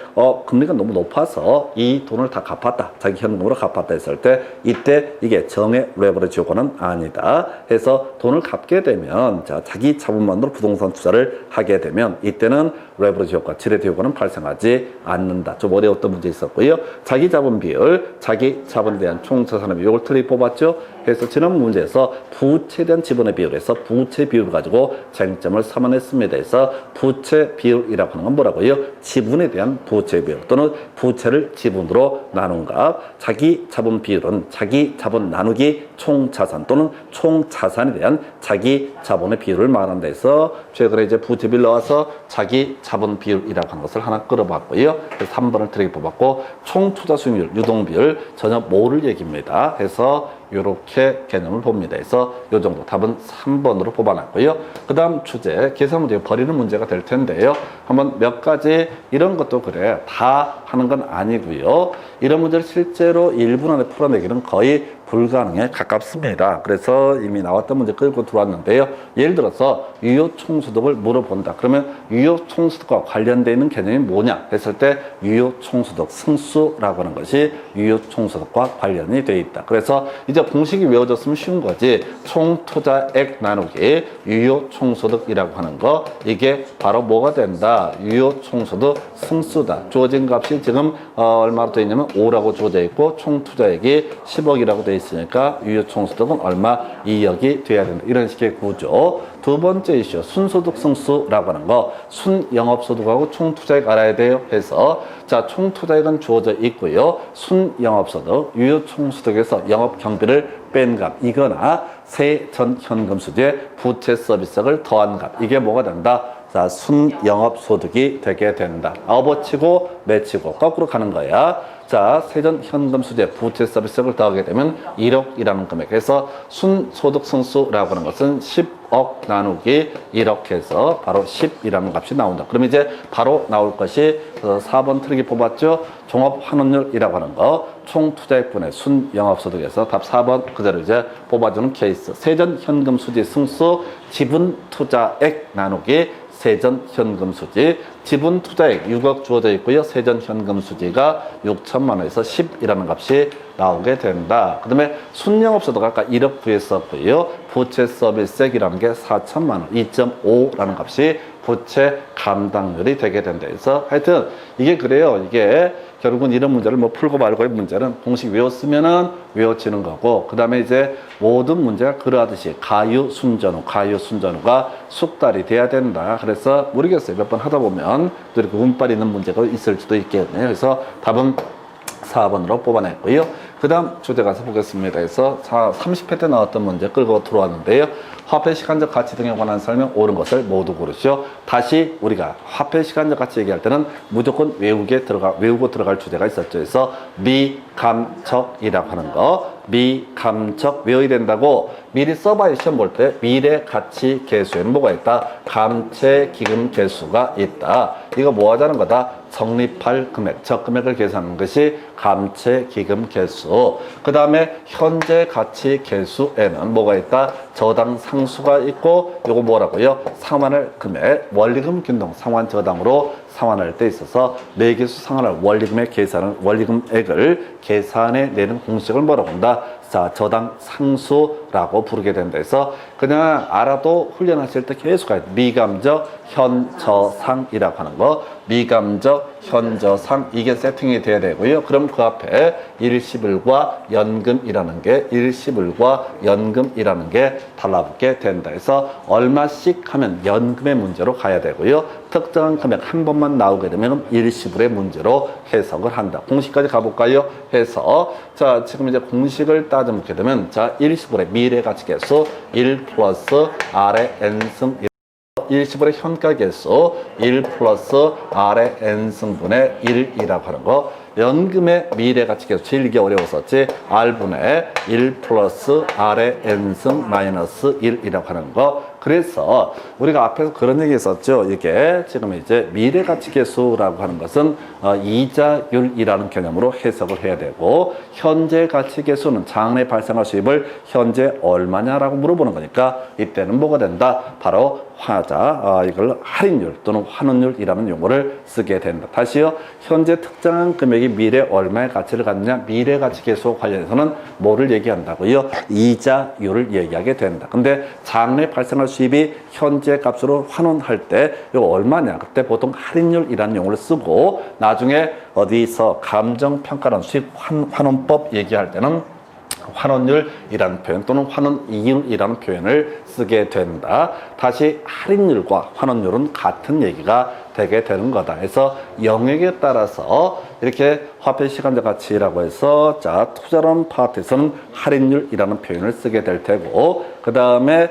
금리가 너무 높아서 이 돈을 다 갚았다. 자기 현금으로 갚았다 했을 때 이때 이게 정의 레버리지 효과는 아니다. 해서 돈을 갚게 되면 자기 자본만으로 부동산 투자를 하게 되면 이때는 레버리지 효과, 지렛대 효과는 발생하지 않는다. 좀 어려웠던 문제 있었고요. 자기 자본 비율, 자기 자본에 대한 총자산의 비율, 이걸 틀리 뽑았죠. 그래서 지난 문제에서 부채에 대한 지분의 비율에서 부채 비율을 가지고 쟁점을 삼아냈습니다. 그래서 부채 비율이라고 하는 건 뭐라고요? 지분에 대한 부채 비율 또는 부채를 지분으로 나눈 값. 자기 자본 비율은 자기 자본 나누기 총자산 또는 총자산에 대한 자기 자본의 비율을 말한다 해서 최근에 이제 부채 비율 나와서 자기 자본 비율이라고 하는 것을 하나 끌어봤고요. 그래서 3번을 트랙 뽑았고 총투자 수익률, 유동비율 전혀 모를 얘기입니다. 해서 이렇게 개념을 봅니다. 그래서 이 정도 답은 3번으로 뽑아놨고요. 그 다음 주제 계산 문제 버리는 문제가 될 텐데요. 한번 몇 가지 이런 것도 그래 다 하는 건 아니고요. 이런 문제를 실제로 1분 안에 풀어내기는 거의 불가능에 가깝습니다. 그래서 이미 나왔던 문제 끌고 들어왔는데요. 예를 들어서 유효 총소득을 물어본다. 그러면 유효 총소득과 관련되어 있는 개념이 뭐냐 했을 때 유효 총소득 승수라고 하는 것이 유효 총소득과 관련이 되어 있다. 그래서 이제 공식이 외워졌으면 쉬운 거지. 총투자액 나누기 유효 총소득이라고 하는 거 이게 바로 뭐가 된다. 유효 총소득 승수다. 주어진 값이 지금 얼마로 되어 있냐면 5라고 주어져 있고 총투자액이 10억이라고 되어 있으니까 유효 총소득은 얼마? 2억이 돼야 된다. 이런 식의 구조. 두 번째 이슈 순소득 승수라고 하는 거 순영업소득하고 총투자액 알아야 돼요. 해서 총투자액은 주어져 있고요. 순영업소득 유효 총소득에서 영업경비를 뺀 값 이거나 세전 현금 수지에 부채 서비스액을 더한 값 이게 뭐가 된다? 순영업소득이 되게 된다. 업어치고 매치고 거꾸로 가는 거야. 세전 현금 수재 부채 서비스액을 더하게 되면 1억이라는 금액. 그래서 순소득 승수라고 하는 것은 10억 나누기 1억 해서 바로 10이라는 값이 나온다. 그럼 이제 바로 나올 것이 4번 트릭이 뽑았죠. 종합환원율이라고 하는 거 총투자액분의 순영업소득에서 답 4번 그대로 이제 뽑아주는 케이스. 세전 현금 수지 승수 지분 투자액 나누기 세전 현금 수지 지분 투자액 6억 주어져 있고요. 세전 현금 수지가 6천만 원에서 10이라는 값이 나오게 된다. 그 다음에 순영업소득 아까 1억 구했었고요. 부채 서비스액이라는 게 4천만 원 2.5라는 값이 부채 감당률이 되게 된다. 그래서 하여튼 이게 그래요. 이게 결국은 이런 문제를 풀고 말고의 문제는 공식 외웠으면은 외워지는 거고, 그 다음에 이제 모든 문제가 그러하듯이 가유순전후가 숙달이 돼야 된다. 그래서 모르겠어요. 몇 번 하다 보면 또 이렇게 운빨 있는 문제가 있을 수도 있겠네요. 그래서 답은 4번으로 뽑아냈고요. 그 다음 주제 가서 보겠습니다. 그래서 30회 때 나왔던 문제 끌고 들어왔는데요. 화폐 시간적 가치 등에 관한 설명 옳은 것을 모두 고르시오. 다시 우리가 화폐 시간적 가치 얘기할 때는 무조건 외우고 들어갈 주제가 있었죠. 그래서 미감척이라고 하는 거, 미감척 외워야 된다고 미리 써봐야 시험 볼 때 미래 가치 계수에는 뭐가 있다? 감채 기금 계수가 있다. 이거 뭐 하자는 거다? 적립할 금액, 적금액을 계산하는 것이 감채 기금 계수. 그 다음에 현재 가치 계수에는 뭐가 있다? 저당 상수가 있고 이거 뭐라고요? 상환할 금액, 원리금 균등 상환 저당으로 상환할 때 있어서 매개수 상환할 원리금의 계산을 원리금액을 계산해 내는 공식을 뭐라고 한다? 자, 저당 상수라고 부르게 된다 해서 그냥 알아도 훈련하실 때 계속 가야 돼. 미감적 현저상이라고 하는 거, 미감적 현저상 이게 세팅이 돼야 되고요. 그럼 그 앞에 일시불과 연금이라는 게 일시불과 연금이라는 게 달라붙게 된다 해서 얼마씩 하면 연금의 문제로 가야 되고요. 특정한 금액 한 번만 나오게 되면 일시불의 문제로 해석을 한다. 공식까지 가볼까요? 해서 자, 지금 이제 공식을 따져보게 되면 자, 일시불의 미래가치계수 1 플러스 R의 N승 일시불의 현가계수 1 플러스 R의 N승분의 1이라고 하는 거, 연금의 미래가치계수 제일 어려웠었지. R분의 1 플러스 R의 N승 마이너스 1이라고 하는 거. 그래서 우리가 앞에서 그런 얘기 했었죠. 이게 지금 이제 미래가치계수라고 하는 것은 이자율이라는 개념으로 해석을 해야 되고, 현재 가치계수는 장래 발생할 수입을 현재 얼마냐라고 물어보는 거니까 이때는 뭐가 된다? 바로 이걸 할인율 또는 환원율이라는 용어를 쓰게 된다. 다시요. 현재 특정한 금액이 미래 얼마의 가치를 갖느냐? 미래가치계수 관련해서는 뭐를 얘기한다고요? 이자율을 얘기하게 된다. 근데 장래 발생할 수입이 현재 값으로 환원할 때 이거 얼마냐? 그때 보통 할인율이라는 용어를 쓰고 나중에 어디서 감정평가론 수입 환원법 얘기할 때는 환원율이라는 표현 또는 환원이율이라는 표현을 쓰게 된다. 다시 할인율과 환원율은 같은 얘기가 되게 되는 거다. 그래서 영역에 따라서 이렇게 화폐 시간적 가치라고 해서 자, 투자론 파트에서는 할인율이라는 표현을 쓰게 될 테고, 그 다음에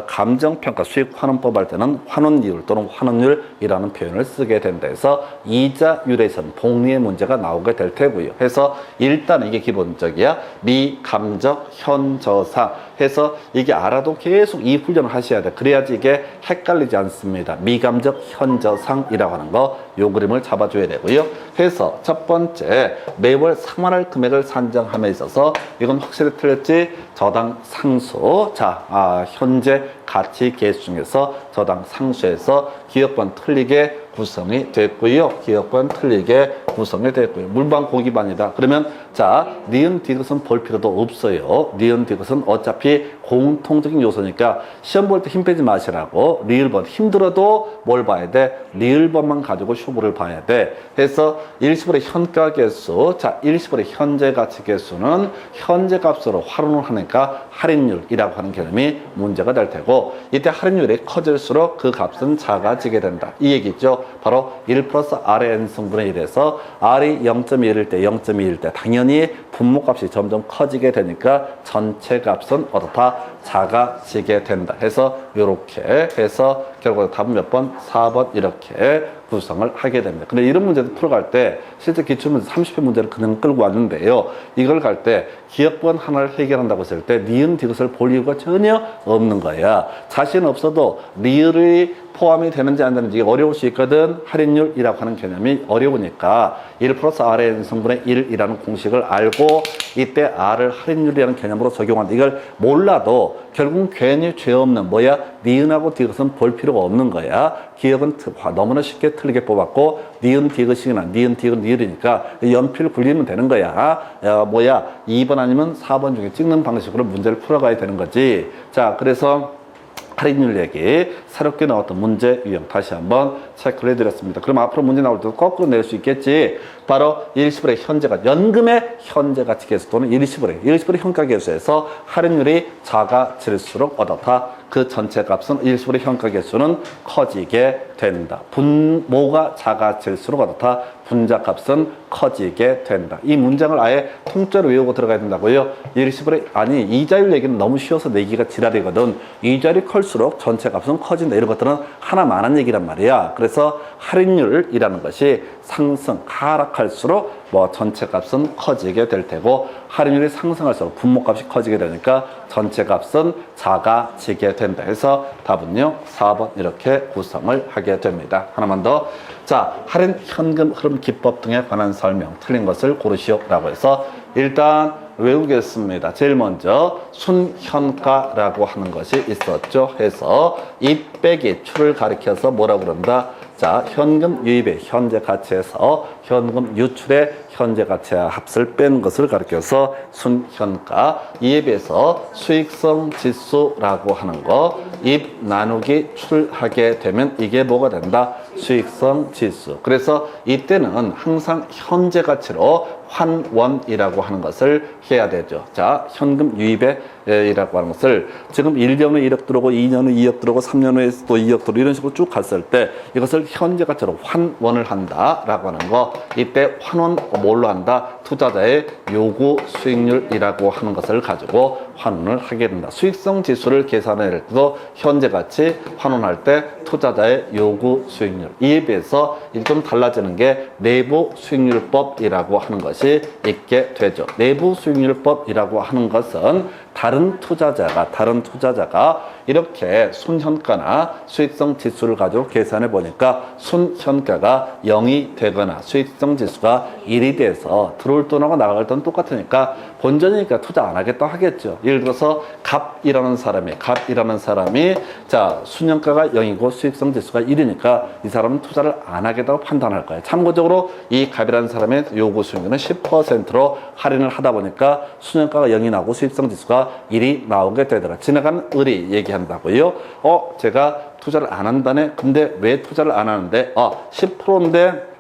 감정평가 수익 환원법 할 때는 환원이율 또는 환원율이라는 표현을 쓰게 된다 해서 이자율에서는 복리의 문제가 나오게 될 테고요. 해서 일단 이게 기본적이야. 미감적 현저상 해서 이게 알아도 계속 이 훈련을 하셔야 돼. 그래야지 이게 헷갈리지 않습니다. 미감적 현저상이라고 하는 거, 요 그림을 잡아줘야 되고요. 해서 첫 번째, 매월 상환할 금액을 산정함에 있어서 이건 확실히 틀렸지. 저당 상수. 자, 현재 가치 계수 중에서 저당 상수에서 기억번 틀리게 구성이 됐고요. 기억번 틀리게 구성이 됐고요. 물반 고기반이다. 그러면 자, 니은 디귿은 볼 필요도 없어요. 니은 디귿은 어차피 공통적인 요소니까 시험 볼 때 힘 빼지 마시라고. 리을번 힘들어도 뭘 봐야 돼? 리을번만 가지고 쇼부를 봐야 돼. 해서 일시불의 현가계수. 자, 일시불의 현재 가치 계수는 현재 값으로 활용을 하니까 할인율이라고 하는 개념이 문제가 될 테고, 이때 할인율이 커질수록 그 값은 작아지게 된다. 이 얘기죠. 바로 1 플러스 R의 N승분의 1에서 R이 0.1일 때 0.2일 때 당연히 분모값이 점점 커지게 되니까 전체 값은 어떻다? 작아지게 된다. 해서 이렇게 해서 결국 답은 몇 번? 4번 이렇게 구성을 하게 됩니다. 근데 이런 문제도 풀어갈 때 실제 기출문제 30회 문제를 그냥 끌고 왔는데요. 이걸 갈 때 기억번 하나를 해결한다고 했을 때 니은 디귿을 볼 이유가 전혀 없는 거야. 자신 없어도 리을이 포함이 되는지 안 되는지 어려울 수 있거든. 할인율이라고 하는 개념이 어려우니까 1 플러스 R의 N승분의 1이라는 공식을 알고 이때 R을 할인율이라는 개념으로 적용한다. 이걸 몰라도 결국 괜히 죄 없는 뭐야? 니은하고 디귿은 볼 필요가 없는 거야. 기억은 너무나 쉽게 틀리게 뽑았고 니은 디귿이나 니은 디귿 니을이니까 연필 굴리면 되는 거야. 2번 아니면 4번 중에 찍는 방식으로 문제를 풀어가야 되는 거지. 자, 그래서 할인율 얘기, 새롭게 나왔던 문제 유형 다시 한번 체크를 해드렸습니다. 그럼 앞으로 문제 나올 때도 거꾸로 낼 수 있겠지. 바로 일시불의 현재가, 연금의 현재 가치 계수 또는 일시불의 현가 계수에서 할인율이 작아질수록 어떻다? 그 전체 값은 일시불의 현가 개수는 커지게 된다. 분모가 작아질수록 어떻다? 분자 값은 커지게 된다. 이 문장을 아예 통째로 외우고 들어가야 된다고요. 일시불의 아니 이자율 얘기는 너무 쉬워서 내기가 지랄이거든. 이자율이 클수록 전체 값은 커진다. 이런 것들은 하나만한 얘기란 말이야. 그래서 할인율이라는 것이 상승, 하락할수록 뭐 전체 값은 커지게 될 테고 할인율이 상승할수록 분모 값이 커지게 되니까 전체 값은 작아지게 된다. 해서 답은요 4번 이렇게 구성을 하게 됩니다. 하나만 더. 자, 할인 현금 흐름 기법 등에 관한 설명 틀린 것을 고르시오라고 해서 일단 외우겠습니다. 제일 먼저 순현가라고 하는 것이 있었죠. 해서 이 빼기 추를 가리켜서 뭐라고 그런다? 자, 현금 유입의 현재 가치에서 현금 유출의 현재 가치와 합을 뺀 것을 가리켜서 순현가. 이에 비해서 수익성 지수라고 하는 거 입 나누기 출하게 되면 이게 뭐가 된다? 수익성 지수. 그래서 이때는 항상 현재 가치로 환원이라고 하는 것을 해야 되죠. 자, 현금 유입에 이라고 하는 것을 지금 1년 후에 1억 들어오고 2년 후에 2억 들어오고 3년 후에 또 2억 들어오고 이런 식으로 쭉 갔을 때 이것을 현재 가치로 환원을 한다라고 하는 거. 이때 환원 뭘로 한다? 투자자의 요구 수익률이라고 하는 것을 가지고 환원을 하게 된다. 수익성 지수를 계산할 때도 현재 가치 환원할 때 투자자의 요구 수익률. 이에 비해서 좀 달라지는 게 내부 수익률법이라고 하는 것이 있게 되죠. 내부 수익률법이라고 하는 것은 다른 투자자가 이렇게 순현가나 수익성 지수를 가지고 계산해 보니까 순현가가 0이 되거나 수익성 지수가 1이 돼서 들어올 돈하고 나갈 돈은 똑같으니까 본전이니까 투자 안 하겠다 하겠죠. 예를 들어서 갑이라는 사람이 자, 순현가가 0이고 수익성 지수가 1이니까 이 사람은 투자를 안 하겠다고 판단할 거예요. 참고적으로 이 갑이라는 사람의 요구 수익률은 10%로 할인을 하다 보니까 순현가가 0이 나오고 수익성 지수가 1이 나오게 되더라. 지나가는 을이 얘기한다고요. 제가 투자를 안 한다네. 근데 왜 투자를 안 하는데? 10%인데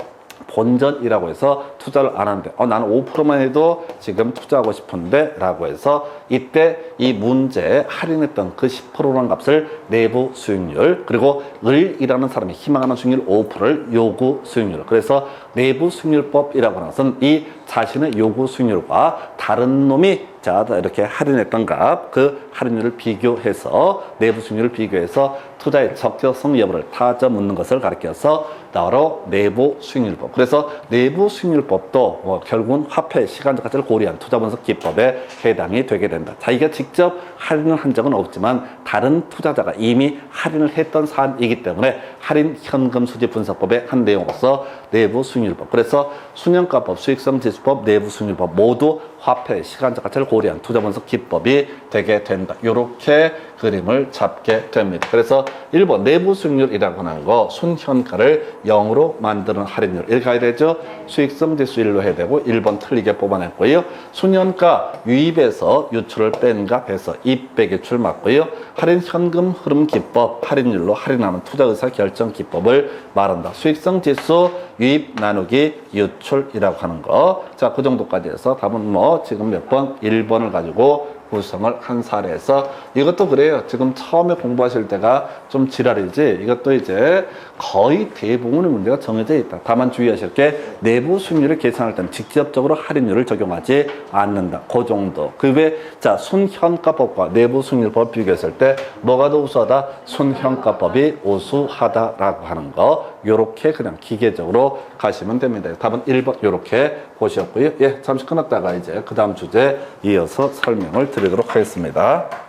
본전이라고 해서 투자를 안 하는데 나는 5%만 해도 지금 투자하고 싶은데 라고 해서 이때 이 문제에 할인했던 그 10%라는 값을 내부 수익률 그리고 을이라는 사람이 희망하는 수익률 5%를 요구 수익률. 그래서 내부 수익률법이라고 하는 것은 이 자신의 요구 수익률과 다른 놈이 자 이렇게 할인했던 값 그 할인율을 비교해서 내부 수익률을 비교해서 투자의 적격성 여부를 따져 묻는 것을 가리켜서 바로 내부 수익률법. 그래서 내부 수익률법도 결국은 화폐 시간적 가치를 고려한 투자 분석 기법에 해당이 되게 된다. 자기가 직접 할인을 한 적은 없지만 다른 투자자가 이미 할인을 했던 사안이기 때문에 할인 현금 수지 분석법의 한 내용으로서 내부 수익률법. 그래서 순현가법, 수익성 지수법, 내부 수익률법 모두 화폐 시간적 가치를 고려한 투자 분석 기법이 되게 된다. 이렇게 그림을 잡게 됩니다. 그래서 1번 내부 수익률이라고 하는 거 순현가를 0으로 만드는 할인율 이렇게 가야 되죠. 수익성 지수 1로 해야 되고 1번 틀리게 뽑아냈고요. 순현가 유입에서 유출을 뺀 값에서 입 빼기 출 맞고요. 할인 현금 흐름 기법 할인율로 할인하는 투자 의사 결정 기법을 말한다. 수익성 지수 유입 나누기 유출이라고 하는 거. 자, 그 정도까지 해서 답은 뭐 지금 몇 번? 1번을 가지고 구성을 한 사례에서 이것도 그래요. 지금 처음에 공부하실 때가 좀 지랄이지 이것도 이제 거의 대부분의 문제가 정해져 있다. 다만 주의하실 게 내부 수익률을 계산할 때는 직접적으로 할인율을 적용하지 않는다. 그 정도. 그 외에 자 순현가법과 내부 수익률법 비교했을 때 뭐가 더 우수하다? 순현가법이 우수하다라고 하는 거. 요렇게 그냥 기계적으로 가시면 됩니다. 답은 1번 요렇게 보셨고요. 예, 잠시 끊었다가 이제 그 다음 주제 이어서 설명을 드리도록 하겠습니다.